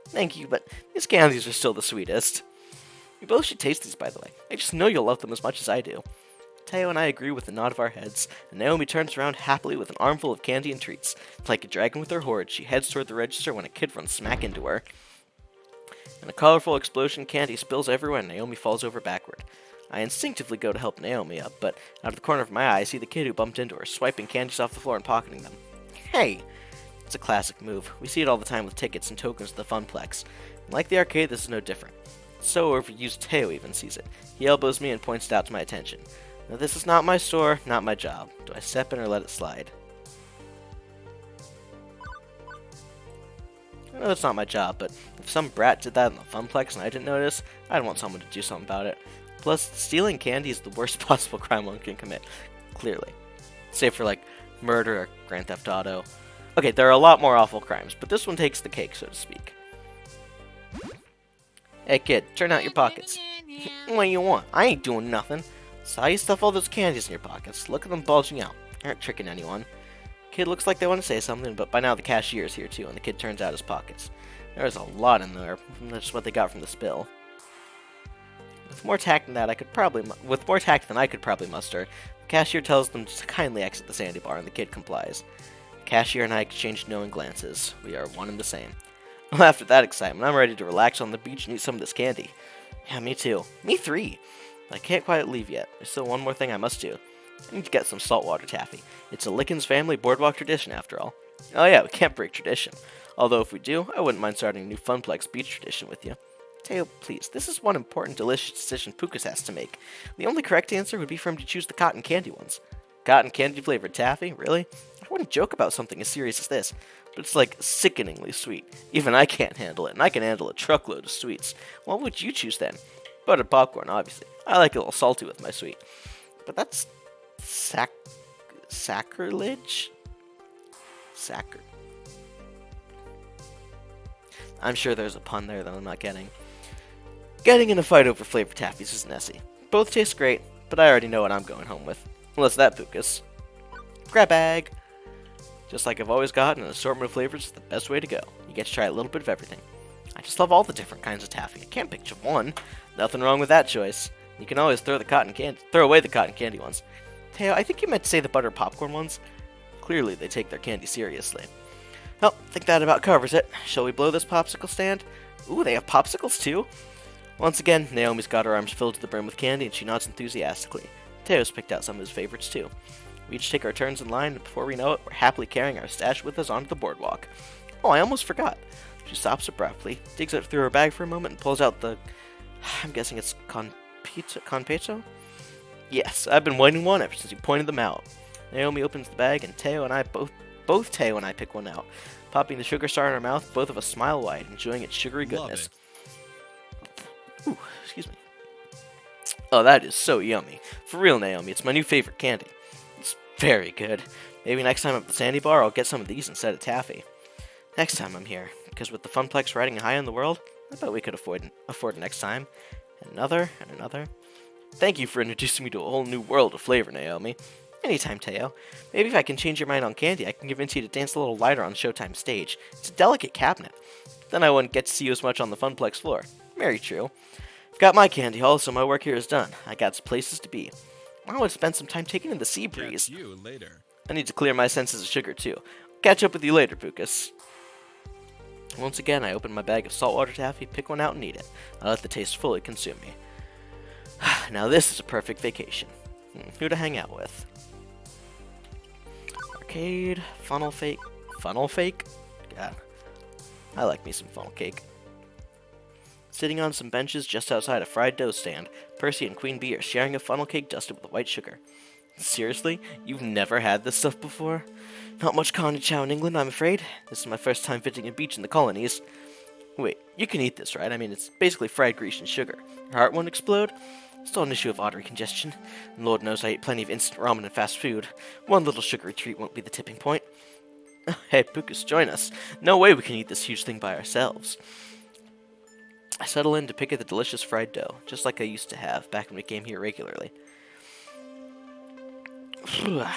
Thank you, but these candies are still the sweetest. You both should taste these, by the way. I just know you'll love them as much as I do. Teo and I agree with a nod of our heads, and Naomi turns around happily with an armful of candy and treats. Like a dragon with her hoard, she heads toward the register when a kid runs smack into her. In a colorful explosion, candy spills everywhere and Naomi falls over backward. I instinctively go to help Naomi up, but out of the corner of my eye I see the kid who bumped into her, swiping candies off the floor and pocketing them. Hey! It's a classic move. We see it all the time with tickets and tokens to the Funplex. And like the arcade, this is no different. So overused Teo even sees it. He elbows me and points it out to my attention. Now this is not my store, not my job. Do I step in or let it slide? I know it's not my job, but if some brat did that in the Funplex and I didn't notice, I'd want someone to do something about it. Plus, stealing candy is the worst possible crime one can commit. Clearly. Save for, like, murder or Grand Theft Auto. Okay, there are a lot more awful crimes, but this one takes the cake, so to speak. Hey kid, turn out your pockets. What do you want? I ain't doing nothing. Saw you stuff all those candies in your pockets. Look at them bulging out. Aren't tricking anyone. Kid looks like they want to say something, but by now the cashier's here too, and the kid turns out his pockets. There's a lot in there. That's what they got from the spill. With more tact than I could probably muster, the cashier tells them to kindly exit the sandy bar, and the kid complies. The cashier and I exchange knowing glances. We are one and the same. Well, after that excitement, I'm ready to relax on the beach and eat some of this candy. Yeah, me too. Me three. But I can't quite leave yet. There's still one more thing I must do. I need to get some saltwater taffy. It's a Lickens family boardwalk tradition, after all. Oh yeah, we can't break tradition. Although if we do, I wouldn't mind starting a new Funplex beach tradition with you. Teo, please, this is one important delicious decision Pucas has to make. The only correct answer would be for him to choose the cotton candy ones. Cotton candy flavored taffy? Really? I wouldn't joke about something as serious as this, but it's like sickeningly sweet. Even I can't handle it, and I can handle a truckload of sweets. What would you choose then? Buttered popcorn, obviously. I like it a little salty with my sweet. But that's sacrilege? I'm sure there's a pun there that I'm not getting. Getting in a fight over flavored taffies is messy. Both taste great, but I already know what I'm going home with. Unless that, Pucas. Grab bag! Just like I've always got, an assortment of flavors is the best way to go. You get to try a little bit of everything. I just love all the different kinds of taffy. I can't pick just one. Nothing wrong with that choice. You can always throw away the cotton candy ones. Teo, I think you meant to say the buttered popcorn ones. Clearly, they take their candy seriously. Well, I think that about covers it. Shall we blow this popsicle stand? Ooh, they have popsicles too? Once again, Naomi's got her arms filled to the brim with candy, and she nods enthusiastically. Teo's picked out some of his favorites too. We each take our turns in line, and before we know it, we're happily carrying our stash with us onto the boardwalk. Oh, I almost forgot. She stops abruptly, digs out through her bag for a moment, and pulls out the... I'm guessing it's Conpeto? Yes, I've been wanting one ever since you pointed them out. Naomi opens the bag, and Teo and I both Teo and I pick one out. Popping the sugar star in our mouth, both of us smile wide, enjoying its sugary goodness. Ooh, excuse me. Oh, that is so yummy. For real, Naomi, it's my new favorite candy. It's very good. Maybe next time I'm at the Sandy Bar, I'll get some of these instead of taffy. Next time I'm here, because with the Funplex riding high in the world, I bet we could afford it next time. And another, and another. Thank you for introducing me to a whole new world of flavor, Naomi. Anytime, Teo. Maybe if I can change your mind on candy, I can convince you to dance a little lighter on the Showtime stage. It's a delicate cabinet. Then I wouldn't get to see you as much on the Funplex floor. Very true. I've got my candy haul, so my work here is done. I got places to be. I want to spend some time taking in the sea breeze. Catch you later. I need to clear my senses of sugar, too. Catch up with you later, Pucas. Once again, I open my bag of saltwater taffy, pick one out, and eat it. I let the taste fully consume me. Now this is a perfect vacation. Who to hang out with? Arcade, funnel fake. Funnel fake? God. I like me some funnel cake. Sitting on some benches just outside a fried dough stand, Percy and Queen Bee are sharing a funnel cake dusted with white sugar. Seriously? You've never had this stuff before? Not much carne chow in England, I'm afraid. This is my first time visiting a beach in the colonies. Wait, you can eat this, right? I mean, it's basically fried grease and sugar. Your heart won't explode? Still an issue of artery congestion. And Lord knows I eat plenty of instant ramen and fast food. One little sugary treat won't be the tipping point. Hey, Pucas, join us. No way we can eat this huge thing by ourselves. I settle in to pick at the delicious fried dough, just like I used to have back when we came here regularly. I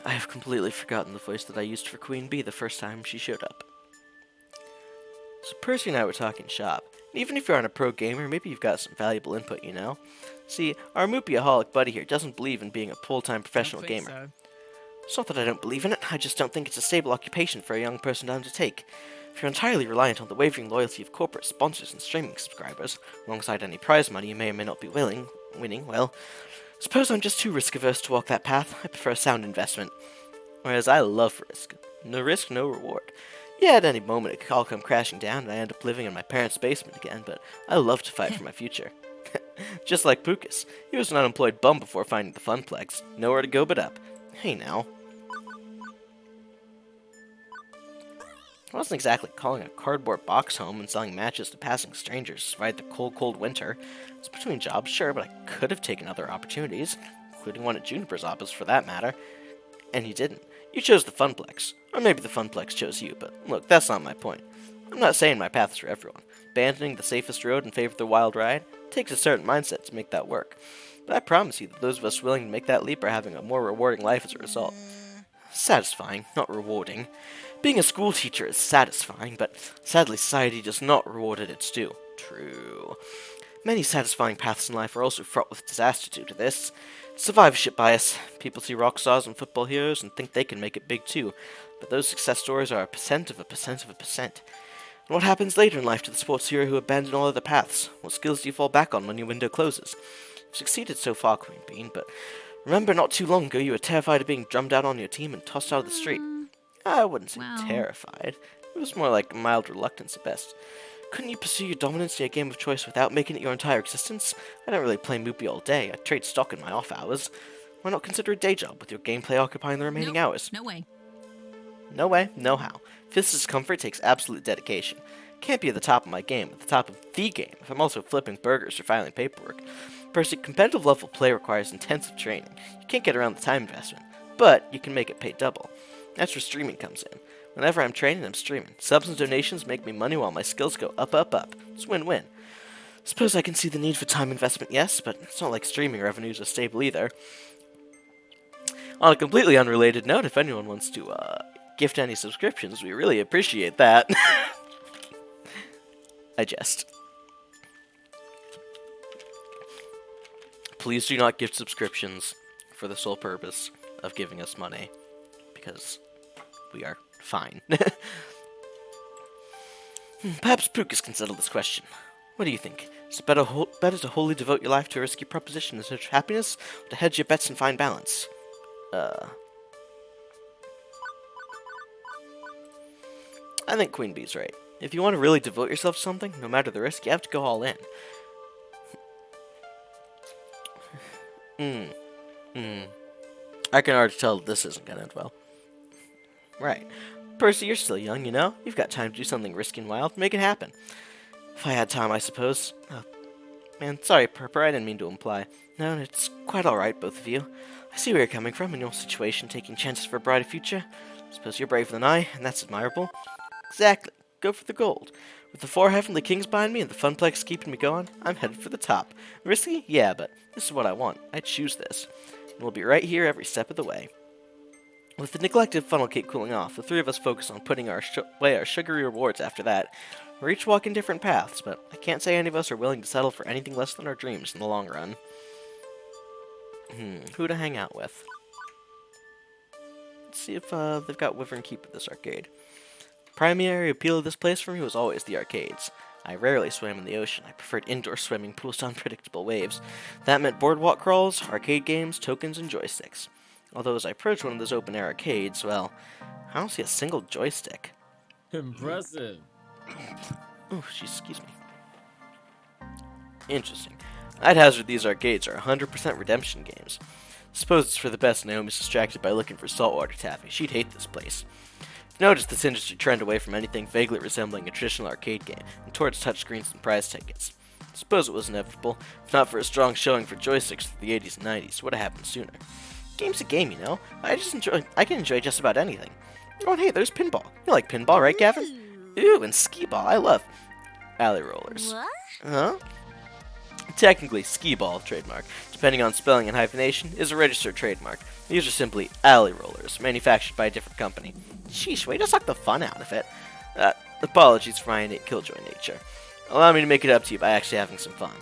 have completely forgotten the voice that I used for Queen Bee the first time she showed up. So Percy and I were talking shop. And even if you aren't a pro gamer, maybe you've got some valuable input, you know? See, our Moopyaholic buddy here doesn't believe in being a full-time professional gamer. So. It's not that I don't believe in it, I just don't think it's a stable occupation for a young person to undertake. If you're entirely reliant on the wavering loyalty of corporate sponsors and streaming subscribers, alongside any prize money you may or may not be winning, well, suppose I'm just too risk-averse to walk that path. I prefer a sound investment. Whereas I love risk. No risk, no reward. Yeah, at any moment it could all come crashing down and I end up living in my parents' basement again, but I love to fight for my future. Just like Pucas. He was an unemployed bum before finding the Funplex. Nowhere to go but up. Hey now. I wasn't exactly calling a cardboard box home and selling matches to passing strangers to survive the cold, cold winter. It's between jobs, sure, but I could have taken other opportunities, including one at Juniper's office for that matter. And you didn't. You chose the Funplex. Or maybe the Funplex chose you, but look, that's not my point. I'm not saying my path's for everyone. Abandoning the safest road in favor of the wild ride takes a certain mindset to make that work. But I promise you that those of us willing to make that leap are having a more rewarding life as a result. Satisfying, not rewarding. Being a school teacher is satisfying, but sadly society does not reward it its due. True. Many satisfying paths in life are also fraught with disaster due to this. Survivorship bias. People see rock stars and football heroes and think they can make it big too, but those success stories are a percent of a percent of a percent. And what happens later in life to the sports hero who abandoned all other paths? What skills do you fall back on when your window closes? You've succeeded so far, Queen Bean, but remember not too long ago you were terrified of being drummed out on your team and tossed out of the street. I wouldn't say Well. terrified. It was more like mild reluctance at best. Couldn't you pursue your dominance in your game of choice without making it your entire existence? I don't really play Moopy all day. I trade stock in my off hours. Why not consider a day job with your gameplay occupying the remaining Nope, hours? No way. No way, no how. Fist's comfort takes absolute dedication. Can't be at the top of my game, at the top of the game, if I'm also flipping burgers or filing paperwork. Personally, competitive level play requires intensive training. You can't get around the time investment, but you can make it pay double. That's where streaming comes in. Whenever I'm training, I'm streaming. Subs and donations make me money while my skills go up, up, up. It's win-win. Suppose I can see the need for time investment, yes, but it's not like streaming revenues are stable either. On a completely unrelated note, if anyone wants to gift any subscriptions, we really appreciate that. I jest. Please do not gift subscriptions for the sole purpose of giving us money, because we are fine. Perhaps Pucas can settle this question. What do you think? Is it better to wholly devote your life to a risky proposition in search of happiness, or to hedge your bets and find balance? I think Queen Bee's right. If you want to really devote yourself to something, no matter the risk, you have to go all in. I can already tell that this isn't gonna end well. Right. Percy, you're still young, you know? You've got time to do something risky and wild. Make it happen. If I had time, I suppose. Oh, man, sorry, Purper, I didn't mean to imply. No, it's quite alright, both of you. I see where you're coming from in your situation, taking chances for a brighter future. Suppose you're braver than I, and that's admirable. Exactly. Go for the gold. With the 4 heavenly kings behind me and the funplex keeping me going, I'm headed for the top. Risky? Yeah, but this is what I want. I choose this. And we'll be right here every step of the way. With the neglected funnel cake cooling off, the 3 of us focus on putting away our sugary rewards after that. We're each walking different paths, but I can't say any of us are willing to settle for anything less than our dreams in the long run. Who to hang out with? Let's see if they've got Wyvern Keep at this arcade. Primary appeal of this place for me was always the arcades. I rarely swam in the ocean. I preferred indoor swimming pools to unpredictable waves. That meant boardwalk crawls, arcade games, tokens, and joysticks. Although as I approach one of those open-air arcades, well, I don't see a single joystick. Impressive. Oh, excuse me. Interesting. I'd hazard these arcades are 100% redemption games. Suppose it's for the best Naomi's distracted by looking for saltwater taffy. She'd hate this place. Notice this industry trend away from anything vaguely resembling a traditional arcade game and towards touchscreens and prize tickets. Suppose it was inevitable, if not for a strong showing for joysticks through the 80s and 90s. Would have happened sooner. Game's a game, you know. I can enjoy just about anything. Oh, and hey, there's pinball. You like pinball, right, Gavin? Ooh, and skee ball. I love alley rollers. What? Huh? Technically, skee ball, trademark, depending on spelling and hyphenation, is a registered trademark. These are simply alley rollers, manufactured by a different company. Sheesh, way to suck the fun out of it. Apologies for my innate killjoy nature. Allow me to make it up to you by actually having some fun.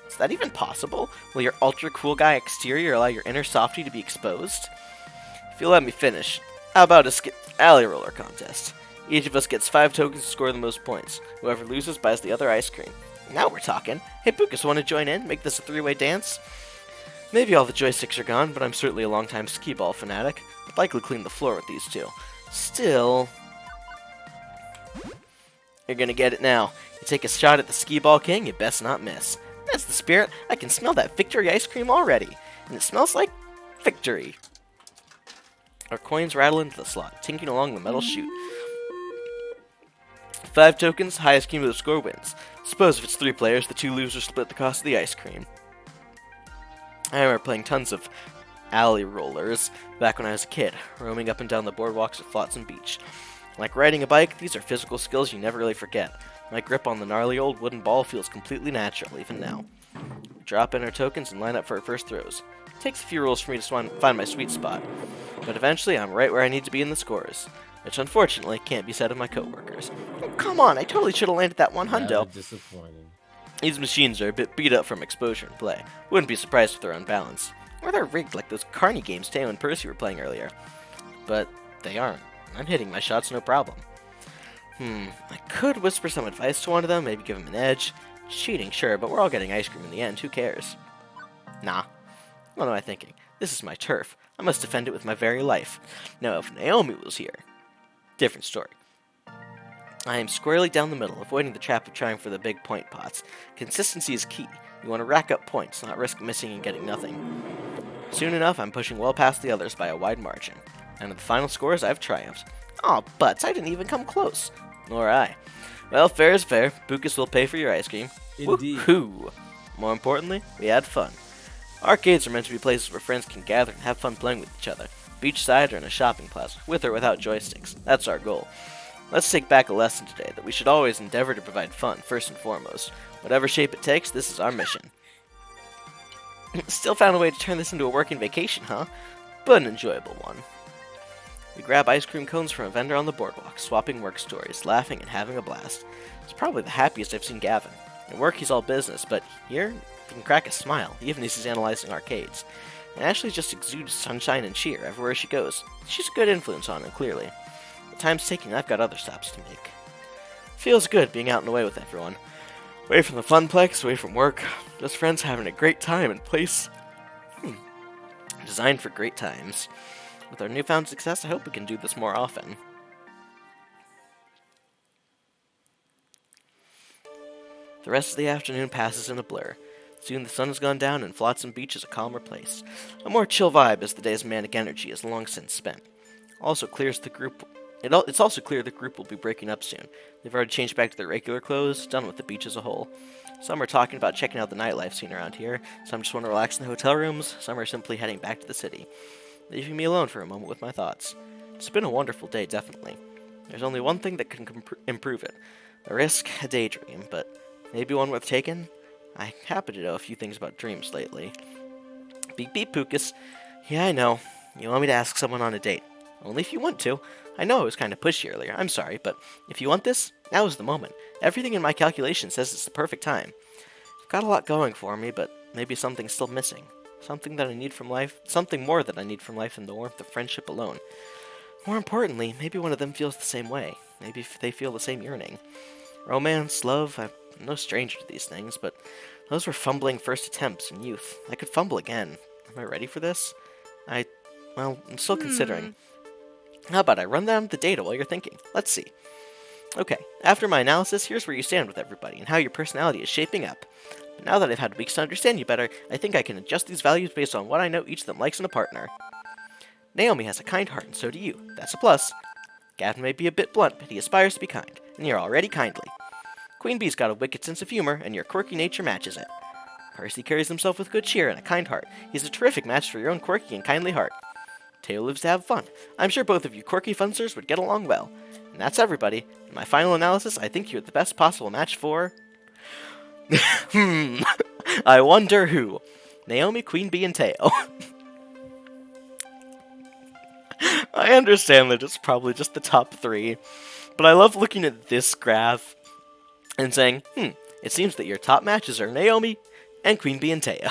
Is that even possible? Will your ultra cool guy exterior allow your inner softie to be exposed? If you'll let me finish, how about a alley roller contest? Each of us gets 5 tokens to score the most points. Whoever loses buys the other ice cream. Now we're talking. Hey, Pucas, want to join in? Make this a 3-way dance? Maybe all the joysticks are gone, but I'm certainly a longtime skee ball fanatic. I'd likely clean the floor with these two. Still... You're gonna get it now. You take a shot at the skee ball king, you best not miss. That's the spirit. I can smell that victory ice cream already. And it smells like victory. Our coins rattle into the slot, tinking along the metal chute. 5 tokens, highest cumulative score wins. Suppose if it's 3 players, the 2 losers split the cost of the ice cream. I remember playing tons of alley rollers back when I was a kid, roaming up and down the boardwalks of Flotsam Beach. Like riding a bike, these are physical skills you never really forget. My grip on the gnarly old wooden ball feels completely natural, even now. Drop in our tokens and line up for our first throws. It takes a few rolls for me to find my sweet spot, but eventually I'm right where I need to be in the scores, which unfortunately can't be said of my coworkers. Oh, come on, I totally should have landed that one hundo. Disappointing. These machines are a bit beat up from exposure and play. Wouldn't be surprised if they're unbalanced. Or they're rigged like those Carney games Teo and Percy were playing earlier. But they aren't. I'm hitting my shots no problem. I could whisper some advice to one of them, maybe give him an edge. Cheating, sure, but we're all getting ice cream in the end, who cares? Nah. What am I thinking? This is my turf. I must defend it with my very life. Now, if Naomi was here... Different story. I am squarely down the middle, avoiding the trap of trying for the big point pots. Consistency is key. You want to rack up points, not risk missing and getting nothing. Soon enough, I'm pushing well past the others by a wide margin. And at the final scores, I've triumphed. Aw, butts, I didn't even come close. Nor I. Well, fair is fair. Pucas will pay for your ice cream. Indeed. Woohoo! More importantly, we had fun. Arcades are meant to be places where friends can gather and have fun playing with each other. Beachside or in a shopping plaza, with or without joysticks. That's our goal. Let's take back a lesson today that we should always endeavor to provide fun, first and foremost. Whatever shape it takes, this is our mission. Still found a way to turn this into a working vacation, huh? But an enjoyable one. We grab ice cream cones from a vendor on the boardwalk, swapping work stories, laughing and having a blast. It's probably the happiest I've seen Gavin. At work he's all business, but here he can crack a smile, even as he's analyzing arcades. And Ashley just exudes sunshine and cheer everywhere she goes. She's a good influence on him, clearly. The time's ticking, I've got other stops to make. Feels good being out and away with everyone. Away from the funplex, away from work. Just friends having a great time in place designed for great times. With our newfound success, I hope we can do this more often. The rest of the afternoon passes in a blur. Soon the sun has gone down and Flotsam Beach is a calmer place. A more chill vibe as the day's manic energy is long since spent. It's also clear the group will be breaking up soon. They've already changed back to their regular clothes, done with the beach as a whole. Some are talking about checking out the nightlife scene around here, some just want to relax in the hotel rooms, some are simply heading back to the city, leaving me alone for a moment with my thoughts. It's been a wonderful day, definitely. There's only one thing that can improve it. A risk, a daydream, but maybe one worth taking? I happen to know a few things about dreams lately. Beep beep, Pucas. Yeah, I know. You want me to ask someone on a date. Only if you want to. I know I was kind of pushy earlier, I'm sorry, but if you want this, now is the moment. Everything in my calculation says it's the perfect time. I've got a lot going for me, but maybe something's still missing. Something that I need from life, something more that I need from life than the warmth of friendship alone. More importantly, maybe one of them feels the same way. Maybe they feel the same yearning. Romance, love, I'm no stranger to these things, but those were fumbling first attempts in youth. I could fumble again. Am I ready for this? I'm still considering. How about I run down the data while you're thinking? Let's see. Okay, after my analysis, here's where you stand with everybody and how your personality is shaping up. But now that I've had weeks to understand you better, I think I can adjust these values based on what I know each of them likes in a partner. Naomi has a kind heart, and so do you. That's a plus. Gavin may be a bit blunt, but he aspires to be kind, and you're already kindly. Queen Bee's got a wicked sense of humor, and your quirky nature matches it. Percy carries himself with good cheer and a kind heart. He's a terrific match for your own quirky and kindly heart. Teo lives to have fun. I'm sure both of you quirky funsters would get along well. And that's everybody. In my final analysis, I think you're the best possible match for... I wonder who. Naomi, Queen Bee, and Teo. I understand that it's probably just the top 3, but I love looking at this graph and saying, it seems that your top matches are Naomi and Queen Bee and Teo.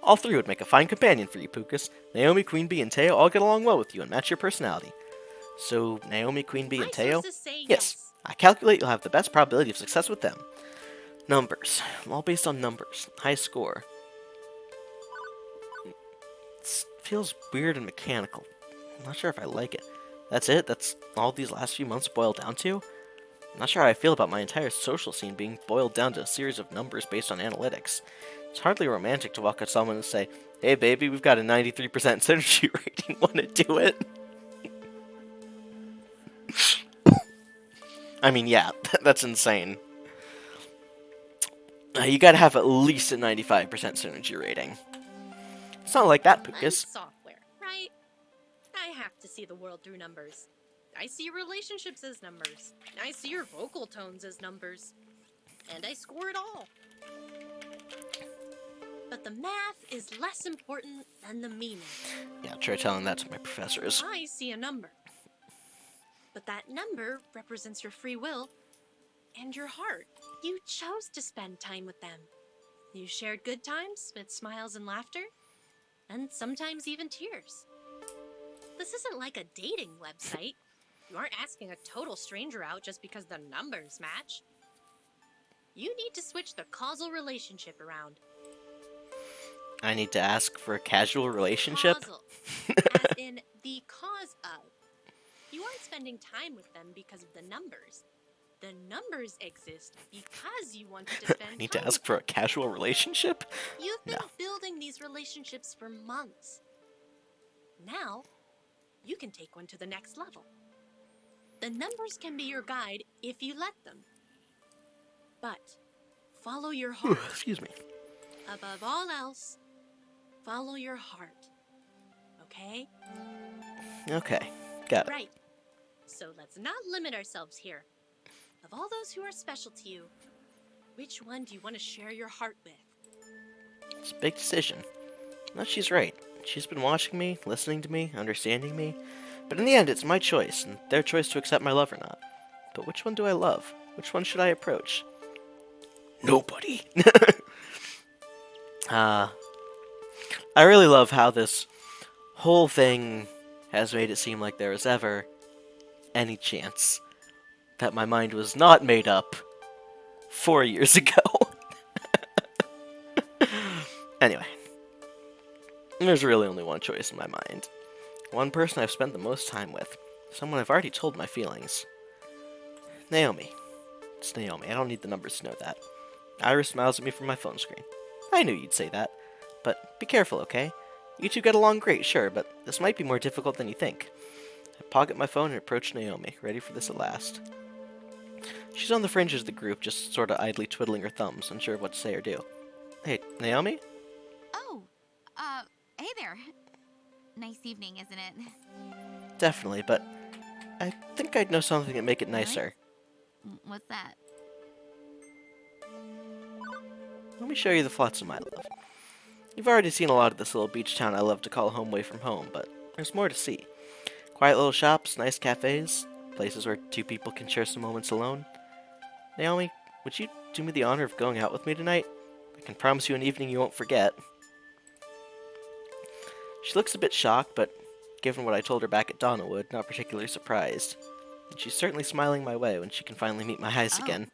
All 3 would make a fine companion for you, Pucas. Naomi, Queen Bee, and Teo all get along well with you and match your personality. So, Naomi, Queen Bee, and My Teo? sources say Yes. I calculate you'll have the best probability of success with them. Numbers. All based on numbers. High score. It feels weird and mechanical. I'm not sure if I like it. That's it? That's all these last few months boil down to? I'm not sure how I feel about my entire social scene being boiled down to a series of numbers based on analytics. It's hardly romantic to walk up to someone and say, "Hey baby, we've got a 93% synergy rating, wanna do it?" I mean, yeah, that's insane. You gotta have at least a 95% synergy rating. It's not like that, I'm Pucas. software, right? I have to see the world through numbers. I see your relationships as numbers. I see your vocal tones as numbers. And I score it all. But the math is less important than the meaning. Yeah, try telling that to my professors. I see a number. But that number represents your free will and your heart. You chose to spend time with them. You shared good times with smiles and laughter, and sometimes even tears. This isn't like a dating website. You aren't asking a total stranger out just because the numbers match. You need to switch the causal relationship around. I need to ask for a casual relationship? Causal, as in the cause of. You aren't spending time with them because of the numbers. The numbers exist because you wanted to spend I need time to ask with for a them. casual relationship? You've been No. building these relationships for months. Now, you can take one to the next level. The numbers can be your guide if you let them. But follow your heart. Excuse me. Above all else, follow your heart. Okay? Okay, got it. Right. So let's not limit ourselves here. Of all those who are special to you, which one do you want to share your heart with? It's a big decision. No, she's right. She's been watching me, listening to me, understanding me. But in the end, it's my choice, and their choice to accept my love or not. But which one do I love? Which one should I approach? Nobody. I really love how this whole thing has made it seem like there was ever any chance that my mind was not made up 4 years ago. Anyway, there's really only one choice in my mind. One person I've spent the most time with. Someone I've already told my feelings. Naomi. It's Naomi. I don't need the numbers to know that. Iris smiles at me from my phone screen. I knew you'd say that. But be careful, okay? You two get along great, sure, but this might be more difficult than you think. I pocket my phone and approach Naomi, ready for this at last. She's on the fringes of the group, just sort of idly twiddling her thumbs, unsure of what to say or do. Hey, Naomi? Oh, hey there. Nice evening, isn't it? Definitely, but I think I'd know something that'd make it nicer. What's that? Let me show you the flats of my love. You've already seen a lot of this little beach town I love to call home away from home, but there's more to see. Quiet little shops, nice cafes, places where two people can share some moments alone. Naomi, would you do me the honor of going out with me tonight? I can promise you an evening you won't forget. She looks a bit shocked, but given what I told her back at Donnawood, not particularly surprised. And she's certainly smiling my way when she can finally meet my eyes again.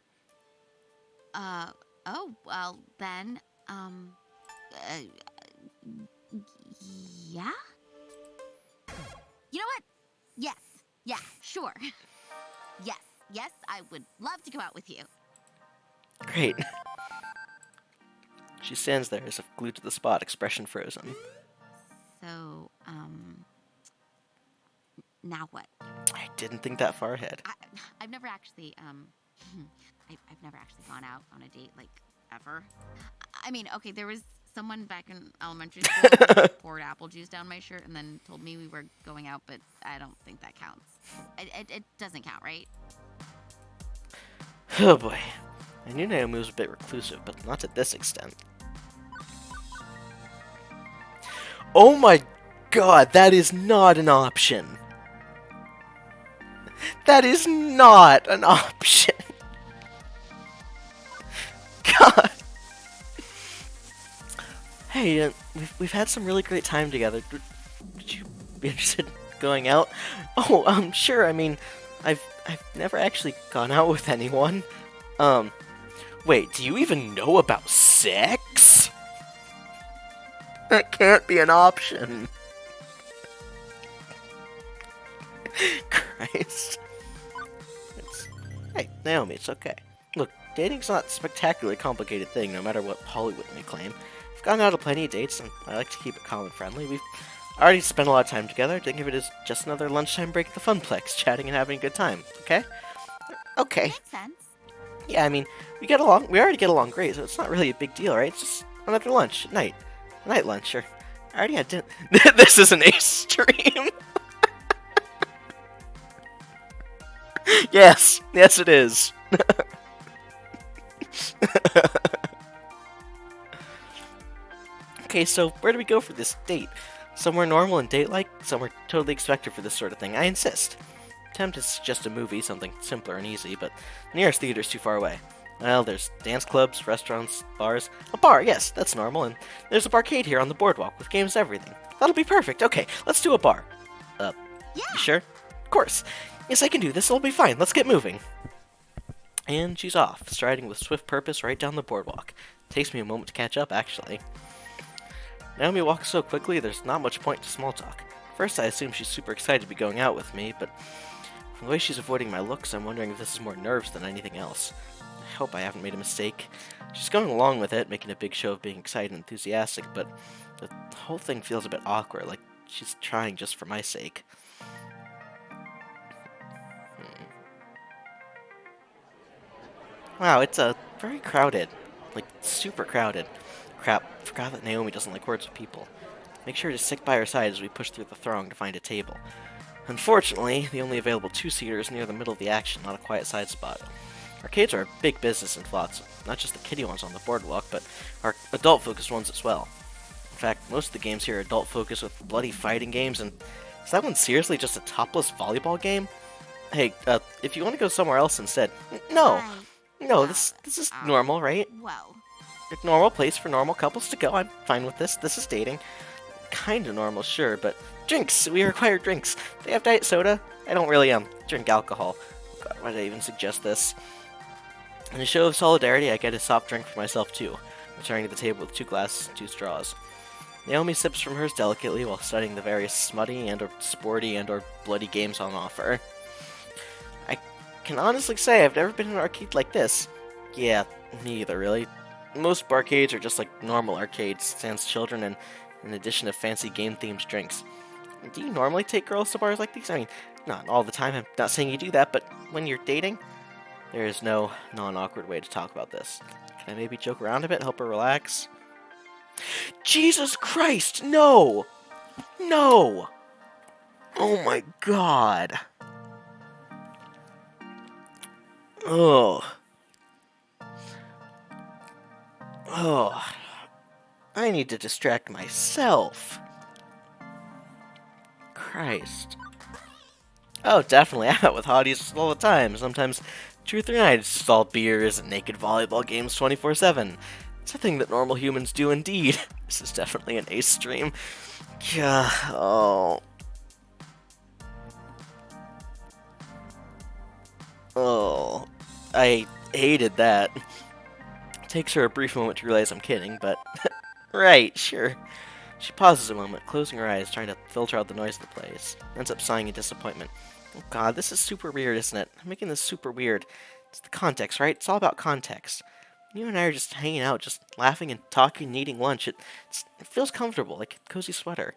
Well, then, yeah? You know what? Yes, yeah, sure. Yes, I would love to go out with you. Great. She stands there as if glued to the spot, expression frozen. So, now what? didn't think that far ahead. I've never actually, I've never actually gone out on a date, like, ever. I mean, okay, there was someone back in elementary school who poured apple juice down my shirt and then told me we were going out, but I don't think that counts. It doesn't count, right? Oh boy. I knew Naomi was a bit reclusive, but not to this extent. Oh my god, that is not an option. That is not an option. God. Hey, we've had some really great time together. Would you be interested in going out? Oh, sure. I mean, I've never actually gone out with anyone. Wait, do you even know about sex? That can't be an option. Christ. Hey, Naomi, it's okay. Look, dating's not a spectacularly complicated thing, no matter what Hollywood may claim. I've gone out on plenty of dates, and I like to keep it calm and friendly. We've already spent a lot of time together. Think of it as just another lunchtime break at the Funplex, chatting and having a good time, okay? Okay. Makes sense. Yeah, I mean, we already get along great, so it's not really a big deal, right? It's just another lunch at night. A night lunch, or I already had dinner. This is an ace stream. Yes, it is. Okay, so where do we go for this date? Somewhere normal and date-like? Somewhere totally expected for this sort of thing? I insist. Attempt to suggest a movie, something simpler and easy, but the nearest theater's too far away. Well, there's dance clubs, restaurants, bars. A bar, yes, that's normal, and there's a barcade here on the boardwalk with games and everything. That'll be perfect. Okay, let's do a bar. Yeah. You sure? Of course. Yes, I can do this. It'll be fine. Let's get moving. And she's off, striding with swift purpose right down the boardwalk. Takes me a moment to catch up, actually. Naomi walks so quickly, there's not much point to small talk. First, I assume she's super excited to be going out with me, but from the way she's avoiding my looks, I'm wondering if this is more nerves than anything else. I hope I haven't made a mistake. She's going along with it, making a big show of being excited and enthusiastic, but the whole thing feels a bit awkward, like she's trying just for my sake. Wow, it's very crowded. Like, super crowded. Crap, forgot that Naomi doesn't like hordes of people. Make sure to stick by her side as we push through the throng to find a table. Unfortunately, the only available two-seater is near the middle of the action, not a quiet side spot. Arcades are a big business in Flotsam, not just the kiddie ones on the boardwalk, but our adult-focused ones as well. In fact, most of the games here are adult-focused with bloody fighting games, and is that one seriously just a topless volleyball game? Hey, if you want to go somewhere else instead, no. No, this is normal, right? Whoa. A normal place for normal couples to go. I'm fine with this. This is dating. Kinda normal, sure, but drinks. We require drinks. They have diet soda. I don't really drink alcohol. God, why did I even suggest this? In a show of solidarity, I get a soft drink for myself too, returning to the table with 2 glasses and 2 straws. Naomi sips from hers delicately while studying the various smutty and/or sporty and/or bloody games on offer. I can honestly say I've never been in an arcade like this. Yeah, me either, really. Most barcades are just like normal arcades, sans children and an addition of fancy game-themed drinks. Do you normally take girls to bars like these? I mean, not all the time, I'm not saying you do that, but when you're dating, there is no non-awkward way to talk about this. Can I maybe joke around a bit, help her relax? Jesus Christ, no! No! Oh my god. Oh. Oh. I need to distract myself. Christ. Oh, definitely out with hotties all the time. Sometimes 2 or 3 nights, just all beers and naked volleyball games 24/7. It's a thing that normal humans do indeed. This is definitely an ace stream. Yeah, oh. Oh. I hated that. Takes her a brief moment to realize I'm kidding, but right, sure. She pauses a moment, closing her eyes, trying to filter out the noise of the place. Ends up sighing in disappointment. Oh god, this is super weird, isn't it? I'm making this super weird. It's the context, right? It's all about context. You and I are just hanging out, just laughing and talking and eating lunch. It feels comfortable, like a cozy sweater.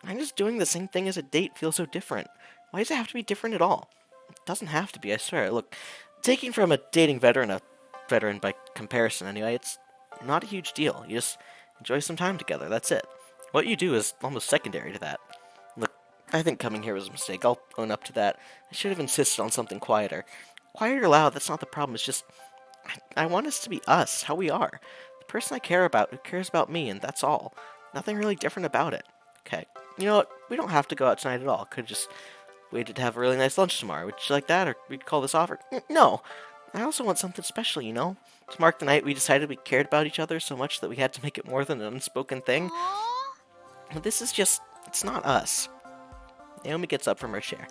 I'm just doing the same thing as a date feels so different. Why does it have to be different at all? doesn't have to be, I swear. Look, taking from a dating veteran, a veteran by comparison anyway, it's not a huge deal. You just enjoy some time together, that's it. What you do is almost secondary to that. Look, I think coming here was a mistake. I'll own up to that. I should have insisted on something quieter. Quiet or loud, that's not the problem. It's just, I want us to be us, how we are. The person I care about, who cares about me, and that's all. Nothing really different about it. Okay, you know what? We don't have to go out tonight at all. Could just waited to have a really nice lunch tomorrow. Would you like that, or we'd call this off? No. I also want something special, you know? To mark the night we decided we cared about each other so much that we had to make it more than an unspoken thing. Aww. This is just, it's not us. Naomi gets up from her chair.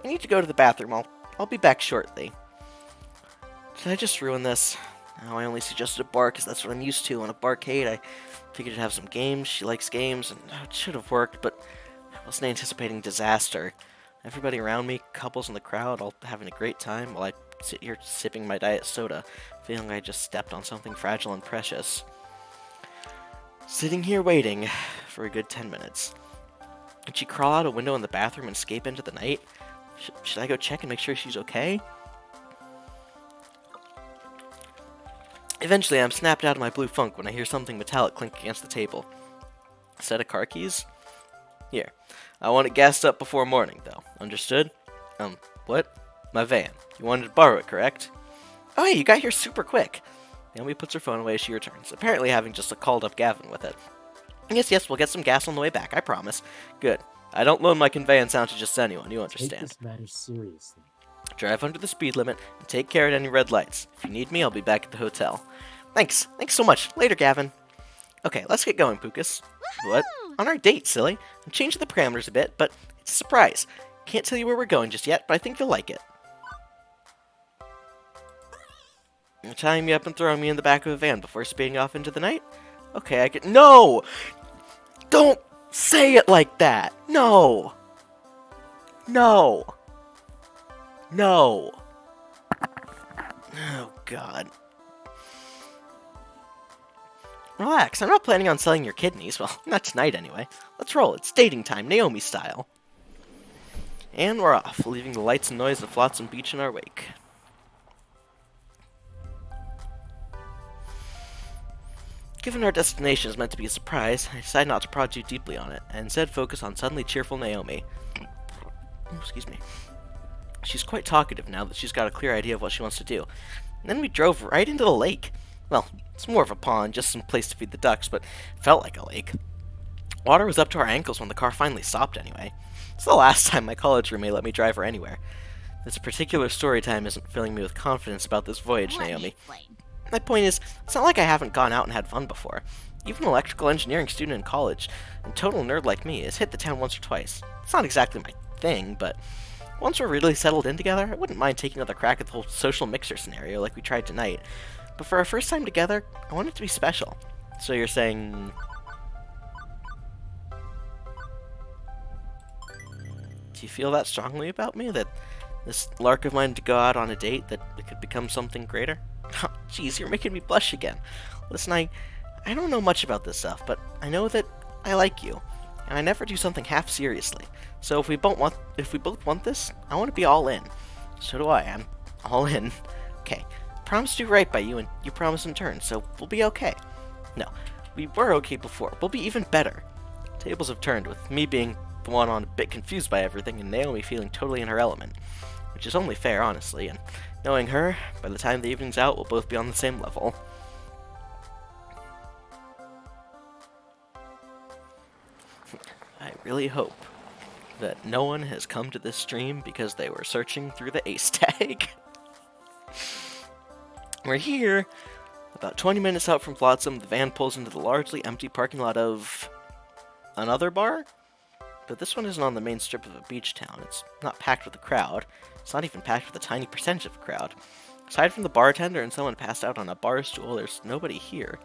I need to go to the bathroom. I'll be back shortly. Did I just ruin this? No, I only suggested a bar because that's what I'm used to on a barcade. I figured to have some games. She likes games, and it should have worked, but I wasn't anticipating disaster. Everybody around me, couples in the crowd, all having a great time while I sit here sipping my diet soda, feeling I just stepped on something fragile and precious. Sitting here waiting for a good 10 minutes. Did she crawl out a window in the bathroom and escape into the night? Should I go check and make sure she's okay? Eventually, I'm snapped out of my blue funk when I hear something metallic clink against the table. A set of car keys? Here. I want it gassed up before morning, though. Understood? What? My van. You wanted to borrow it, correct? Oh, hey, you got here super quick. Naomi puts her phone away as she returns, apparently having just called up Gavin with it. Yes, we'll get some gas on the way back, I promise. Good. I don't loan my conveyance out to just anyone, you understand. Take this matter seriously. Drive under the speed limit, and take care at any red lights. If you need me, I'll be back at the hotel. Thanks so much. Later, Gavin. Okay, let's get going, Pucas. What? On our date, silly. I'm changing the parameters a bit, but it's a surprise. Can't tell you where we're going just yet, but I think you'll like it. You're tying me up and throwing me in the back of a van before speeding off into the night? Okay, I get— No! Don't say it like that! No! No! No! Oh, God. Relax, I'm not planning on selling your kidneys. Well, not tonight anyway. Let's roll, it's dating time, Naomi style. And we're off, leaving the lights and noise of Flotsam Beach in our wake. Given our destination is meant to be a surprise, I decide not to prod too deeply on it, and instead focus on suddenly cheerful Naomi. Excuse me. She's quite talkative now that she's got a clear idea of what she wants to do. And then we drove right into the lake. Well, it's more of a pond, just some place to feed the ducks, but it felt like a lake. Water was up to our ankles when the car finally stopped anyway. It's the last time my college roommate let me drive her anywhere. This particular story time isn't filling me with confidence about this voyage, Let me Naomi. explain. My point is, it's not like I haven't gone out and had fun before. Even an electrical engineering student in college, and total nerd like me, has hit the town once or twice. It's not exactly my thing, but once we're really settled in together, I wouldn't mind taking another crack at the whole social mixer scenario like we tried tonight. But for our first time together, I want it to be special. So you're saying... Do you feel that strongly about me? That this lark of mine to go out on a date, that it could become something greater? Oh, jeez, you're making me blush again. Listen, I don't know much about this stuff, but I know that I like you, and I never do something half seriously. So if we both want this, I want to be all in. So do I. I'm all in. Okay. Promise to do right by you, and you promise in turn, so we'll be okay. No, we were okay before. We'll be even better. Tables have turned, with me being the one on a bit confused by everything, and Naomi feeling totally in her element. Which is only fair, honestly, and knowing her, by the time the evening's out, we'll both be on the same level. I really hope that no one has come to this stream because they were searching through the ace tag. We're here. About 20 minutes out from Flotsam, the van pulls into the largely empty parking lot of another bar? But this one isn't on the main strip of a beach town. It's not packed with a crowd. It's not even packed with a tiny percentage of a crowd. Aside from the bartender and someone passed out on a bar stool, there's nobody here.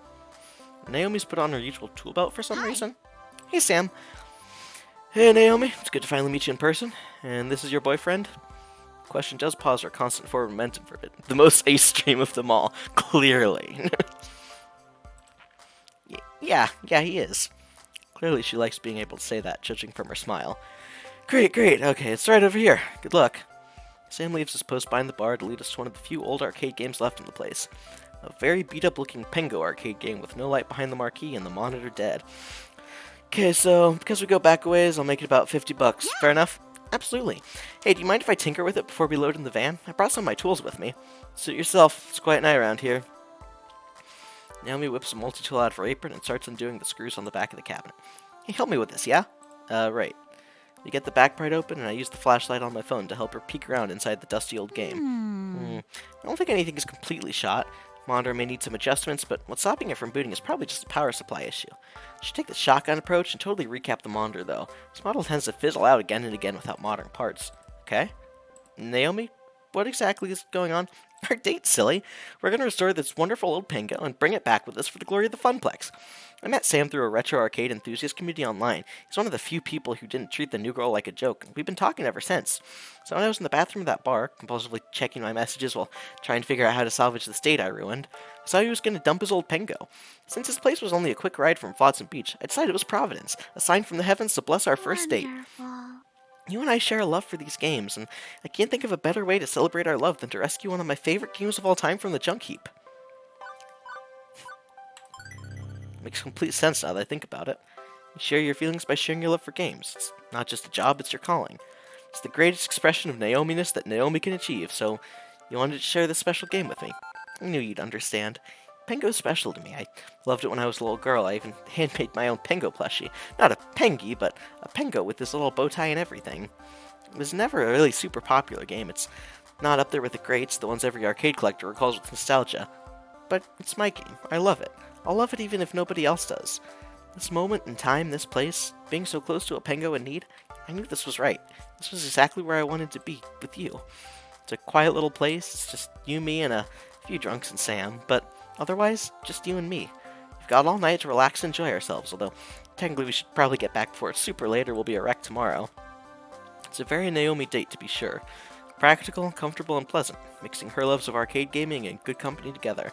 Naomi's put on her usual tool belt for some reason. Hey, Sam. Hey, Naomi. It's good to finally meet you in person. And this is your boyfriend? Question does pause our constant forward momentum for a bit. The most ace stream of them all, clearly. Yeah, he is. Clearly she likes being able to say that, judging from her smile. Great, okay, it's right over here. Good luck. Sam leaves his post behind the bar to lead us to one of the few old arcade games left in the place. A very beat-up looking Pengo arcade game with no light behind the marquee and the monitor dead. Okay, so because we go back a ways, I'll make it about $50. Yeah. Fair enough? Absolutely. Hey, do you mind if I tinker with it before we load in the van? I brought some of my tools with me. Suit yourself. It's quite nice around here. Naomi whips a multi-tool out of her apron and starts undoing the screws on the back of the cabinet. Hey, help me with this, yeah? Right. We get the back part open, and I use the flashlight on my phone to help her peek around inside the dusty old game. I don't think anything is completely shot. Monitor may need some adjustments, but what's stopping it from booting is probably just a power supply issue. Should take the shotgun approach and totally recap the monitor, though. This model tends to fizzle out again and again without modern parts. Okay? Naomi, what exactly is going on? Our date, silly. We're going to restore this wonderful old Pengo and bring it back with us for the glory of the Funplex. I met Sam through a retro arcade enthusiast community online. He's one of the few people who didn't treat the new girl like a joke, and we've been talking ever since. So when I was in the bathroom of that bar, compulsively checking my messages while trying to figure out how to salvage the state I ruined, I saw he was going to dump his old Pengo. Since his place was only a quick ride from Flotsam Beach, I decided it was Providence, a sign from the heavens to bless our first date. You and I share a love for these games, and I can't think of a better way to celebrate our love than to rescue one of my favorite games of all time from the junk heap. Makes complete sense now that I think about it. You share your feelings by sharing your love for games. It's not just a job, it's your calling. It's the greatest expression of Naomi-ness that Naomi can achieve, so you wanted to share this special game with me. I knew you'd understand. Pengo's special to me. I loved it when I was a little girl. I even handmade my own Pengo plushie. Not a Pengy, but a Pengo with this little bow tie and everything. It was never a really super popular game. It's not up there with the greats, the ones every arcade collector recalls with nostalgia. But it's my game. I love it. I'll love it even if nobody else does. This moment in time, this place, being so close to a Pengo in need, I knew this was right. This was exactly where I wanted to be, with you. It's a quiet little place. It's just you, me, and a few drunks and Sam, but otherwise, just you and me. We've got all night to relax and enjoy ourselves, although technically we should probably get back before it's super late or we'll be a wreck tomorrow. It's a very Naomi date, to be sure. Practical, comfortable, and pleasant, mixing her loves of arcade gaming and good company together.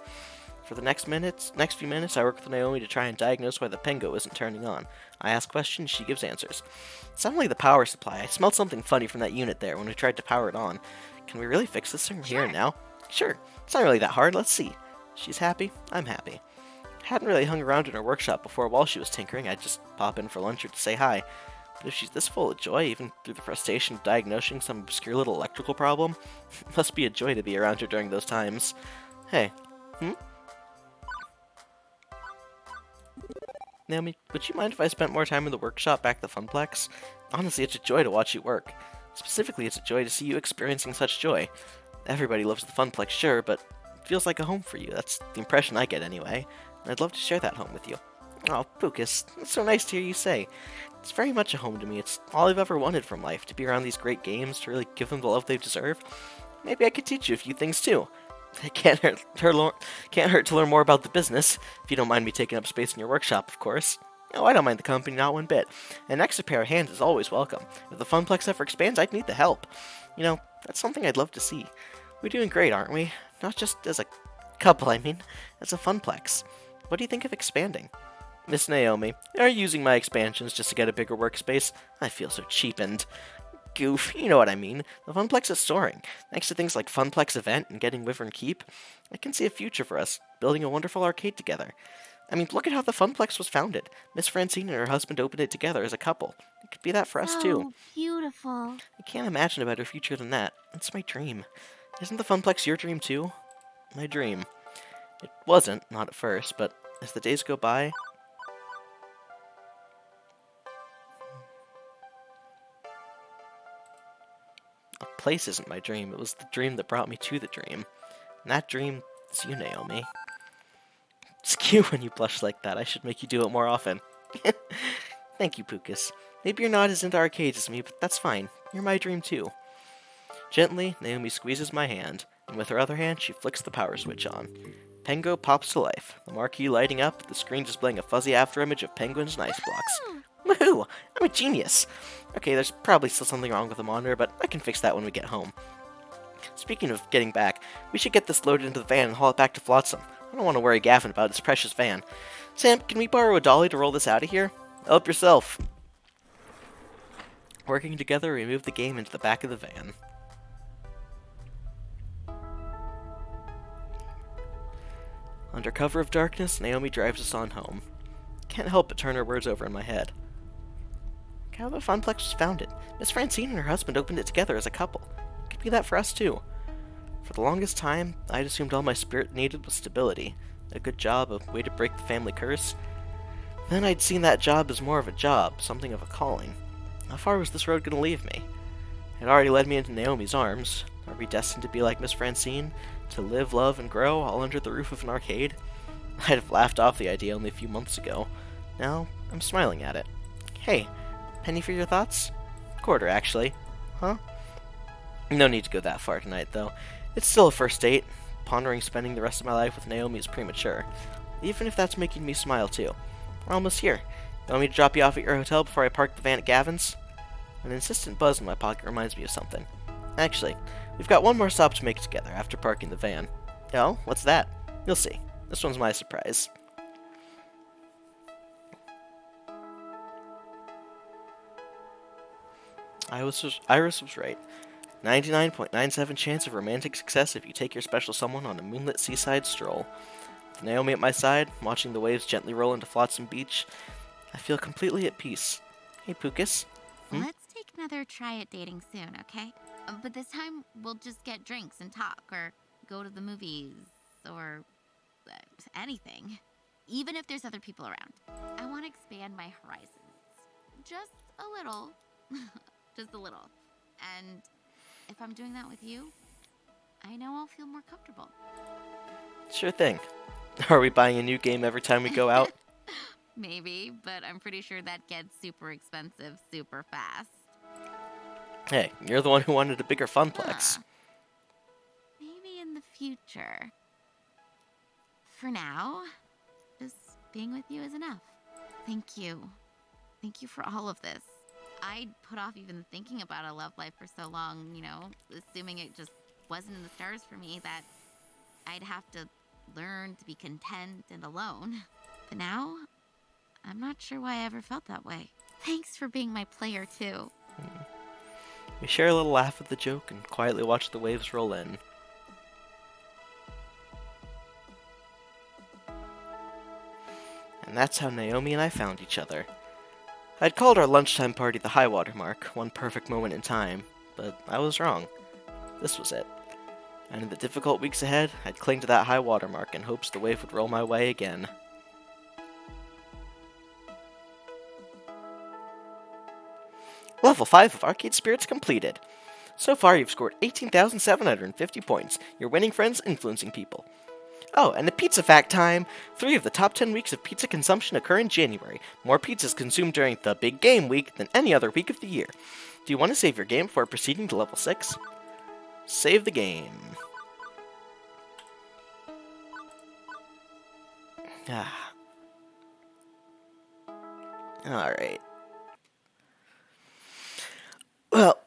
For the next few minutes, I work with Naomi to try and diagnose why the Pengo isn't turning on. I ask questions, she gives answers. It's definitely the power supply. I smelled something funny from that unit there when we tried to power it on. Can we really fix this thing here and now? Sure. It's not really that hard. Let's see. She's happy. I'm happy. Hadn't really hung around in her workshop before while she was tinkering. I'd just pop in for lunch or to say hi. But if she's this full of joy, even through the frustration of diagnosing some obscure little electrical problem, it must be a joy to be around her during those times. Hey. Naomi, would you mind if I spent more time in the workshop back at the Funplex? Honestly, it's a joy to watch you work. Specifically, it's a joy to see you experiencing such joy. Everybody loves the Funplex, sure, but it feels like a home for you. That's the impression I get anyway. And I'd love to share that home with you. Oh, Pucas, that's so nice to hear you say. It's very much a home to me. It's all I've ever wanted from life, to be around these great games, to really give them the love they deserve. Maybe I could teach you a few things too. It can't hurt to learn more about the business, if you don't mind me taking up space in your workshop, of course. Oh, I don't mind the company, not one bit. An extra pair of hands is always welcome. If the Funplex ever expands, I'd need the help. You know, that's something I'd love to see. We're doing great, aren't we? Not just as a couple, I mean, as a Funplex. What do you think of expanding? Miss Naomi, are you using my expansions just to get a bigger workspace? I feel so cheapened. Goof, you know what I mean. The Funplex is soaring. Thanks to things like Funplex Event and getting Wyvern Keep, I can see a future for us, building a wonderful arcade together. I mean, look at how the Funplex was founded. Miss Francine and her husband opened it together as a couple. It could be that for us, too. Beautiful. I can't imagine a better future than that. It's my dream. Isn't the Funplex your dream, too? My dream. It wasn't, not at first, but as the days go by, a place isn't my dream. It was the dream that brought me to the dream. And that dream is you, Naomi. It's cute when you blush like that. I should make you do it more often. Thank you, Pucas. Maybe you're not as into arcades as me, but that's fine. You're my dream, too. Gently, Naomi squeezes my hand, and with her other hand, she flicks the power switch on. Pengo pops to life, the marquee lighting up, the screen displaying a fuzzy afterimage of penguins and ice blocks. Woohoo! I'm a genius! Okay, there's probably still something wrong with the monitor, but I can fix that when we get home. Speaking of getting back, we should get this loaded into the van and haul it back to Flotsam. I don't want to worry Gavin about his precious van. Sam, can we borrow a dolly to roll this out of here? Help yourself. Working together, we move the game into the back of the van. Under cover of darkness, Naomi drives us on home. Can't help but turn her words over in my head. How the Funplex was founded. Miss Francine and her husband opened it together as a couple. It could be that for us, too. For the longest time, I'd assumed all my spirit needed was stability. A good job, a way to break the family curse. Then I'd seen that job as more of a job, something of a calling. How far was this road going to leave me? It already led me into Naomi's arms. Are we destined to be like Miss Francine? To live, love, and grow all under the roof of an arcade? I'd have laughed off the idea only a few months ago. Now, I'm smiling at it. Hey, penny for your thoughts? Quarter, actually. Huh? No need to go that far tonight, though. It's still a first date. Pondering spending the rest of my life with Naomi is premature. Even if that's making me smile, too. We're almost here. You want me to drop you off at your hotel before I park the van at Gavin's? An insistent buzz in my pocket reminds me of something. Actually, we've got one more stop to make together after parking the van. Oh, what's that? You'll see. This one's my surprise. Iris was right. 99.97 chance of romantic success if you take your special someone on a moonlit seaside stroll. With Naomi at my side, watching the waves gently roll into Flotsam Beach, I feel completely at peace. Hey, Pucas. Let's take another try at dating soon, okay? But this time, we'll just get drinks and talk, or go to the movies, or anything. Even if there's other people around. I want to expand my horizons. Just a little. Just a little. And if I'm doing that with you, I know I'll feel more comfortable. Sure thing. Are we buying a new game every time we go out? Maybe, but I'm pretty sure that gets super expensive super fast. Hey, you're the one who wanted a bigger funplex. Huh. Maybe in the future. For now, just being with you is enough. Thank you. Thank you for all of this. I'd put off even thinking about a love life for so long, assuming it just wasn't in the stars for me, that I'd have to learn to be content and alone. But now, I'm not sure why I ever felt that way. Thanks for being my player, too. We share a little laugh at the joke and quietly watch the waves roll in. And that's how Naomi and I found each other. I'd called our lunchtime party the high water mark, one perfect moment in time, but I was wrong. This was it. And in the difficult weeks ahead, I'd cling to that high water mark in hopes the wave would roll my way again. Level 5 of Arcade Spirits completed. So far, you've scored 18,750 points. You're winning friends, influencing people. Oh, and the pizza fact time! 3 of the top 10 weeks of pizza consumption occur in January. More pizzas consumed during the big game week than any other week of the year. Do you want to save your game before proceeding to level 6? Save the game. Alright. Well,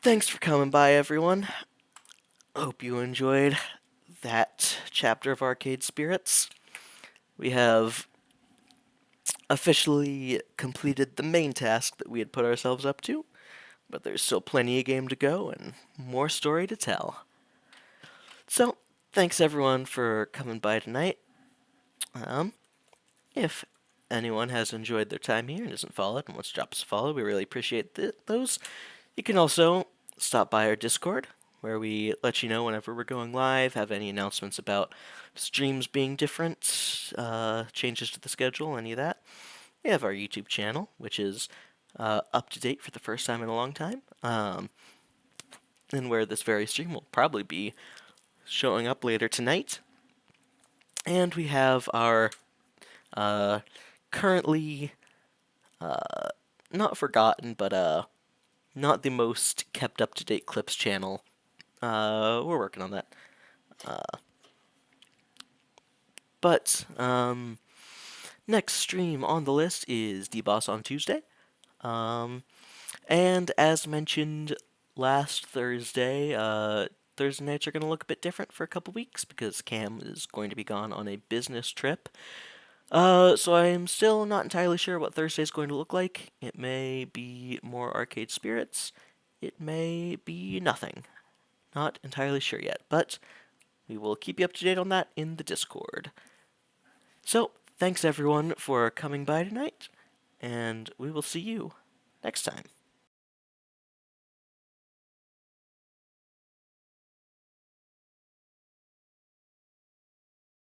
thanks for coming by, everyone. Hope you enjoyed that chapter of Arcade Spirits. We have officially completed the main task that we had put ourselves up to, but there's still plenty of game to go and more story to tell. So, thanks everyone for coming by tonight. If anyone has enjoyed their time here and isn't followed and wants to drop us a follow, we really appreciate those. You can also stop by our Discord, where we let you know whenever we're going live, have any announcements about streams being different, changes to the schedule, any of that. We have our YouTube channel, which is up to date for the first time in a long time, and where this very stream will probably be showing up later tonight. And we have our currently not forgotten, but not the most kept up to date clips channel. We're working on that. But next stream on the list is D-Boss on Tuesday. And as mentioned last Thursday, Thursday nights are going to look a bit different for a couple weeks because Cam is going to be gone on a business trip. So I'm still not entirely sure what Thursday is going to look like. It may be more Arcade Spirits. It may be nothing. Not entirely sure yet, but We will keep you up to date on that in the Discord. So, thanks everyone for coming by tonight, and we will see you next time.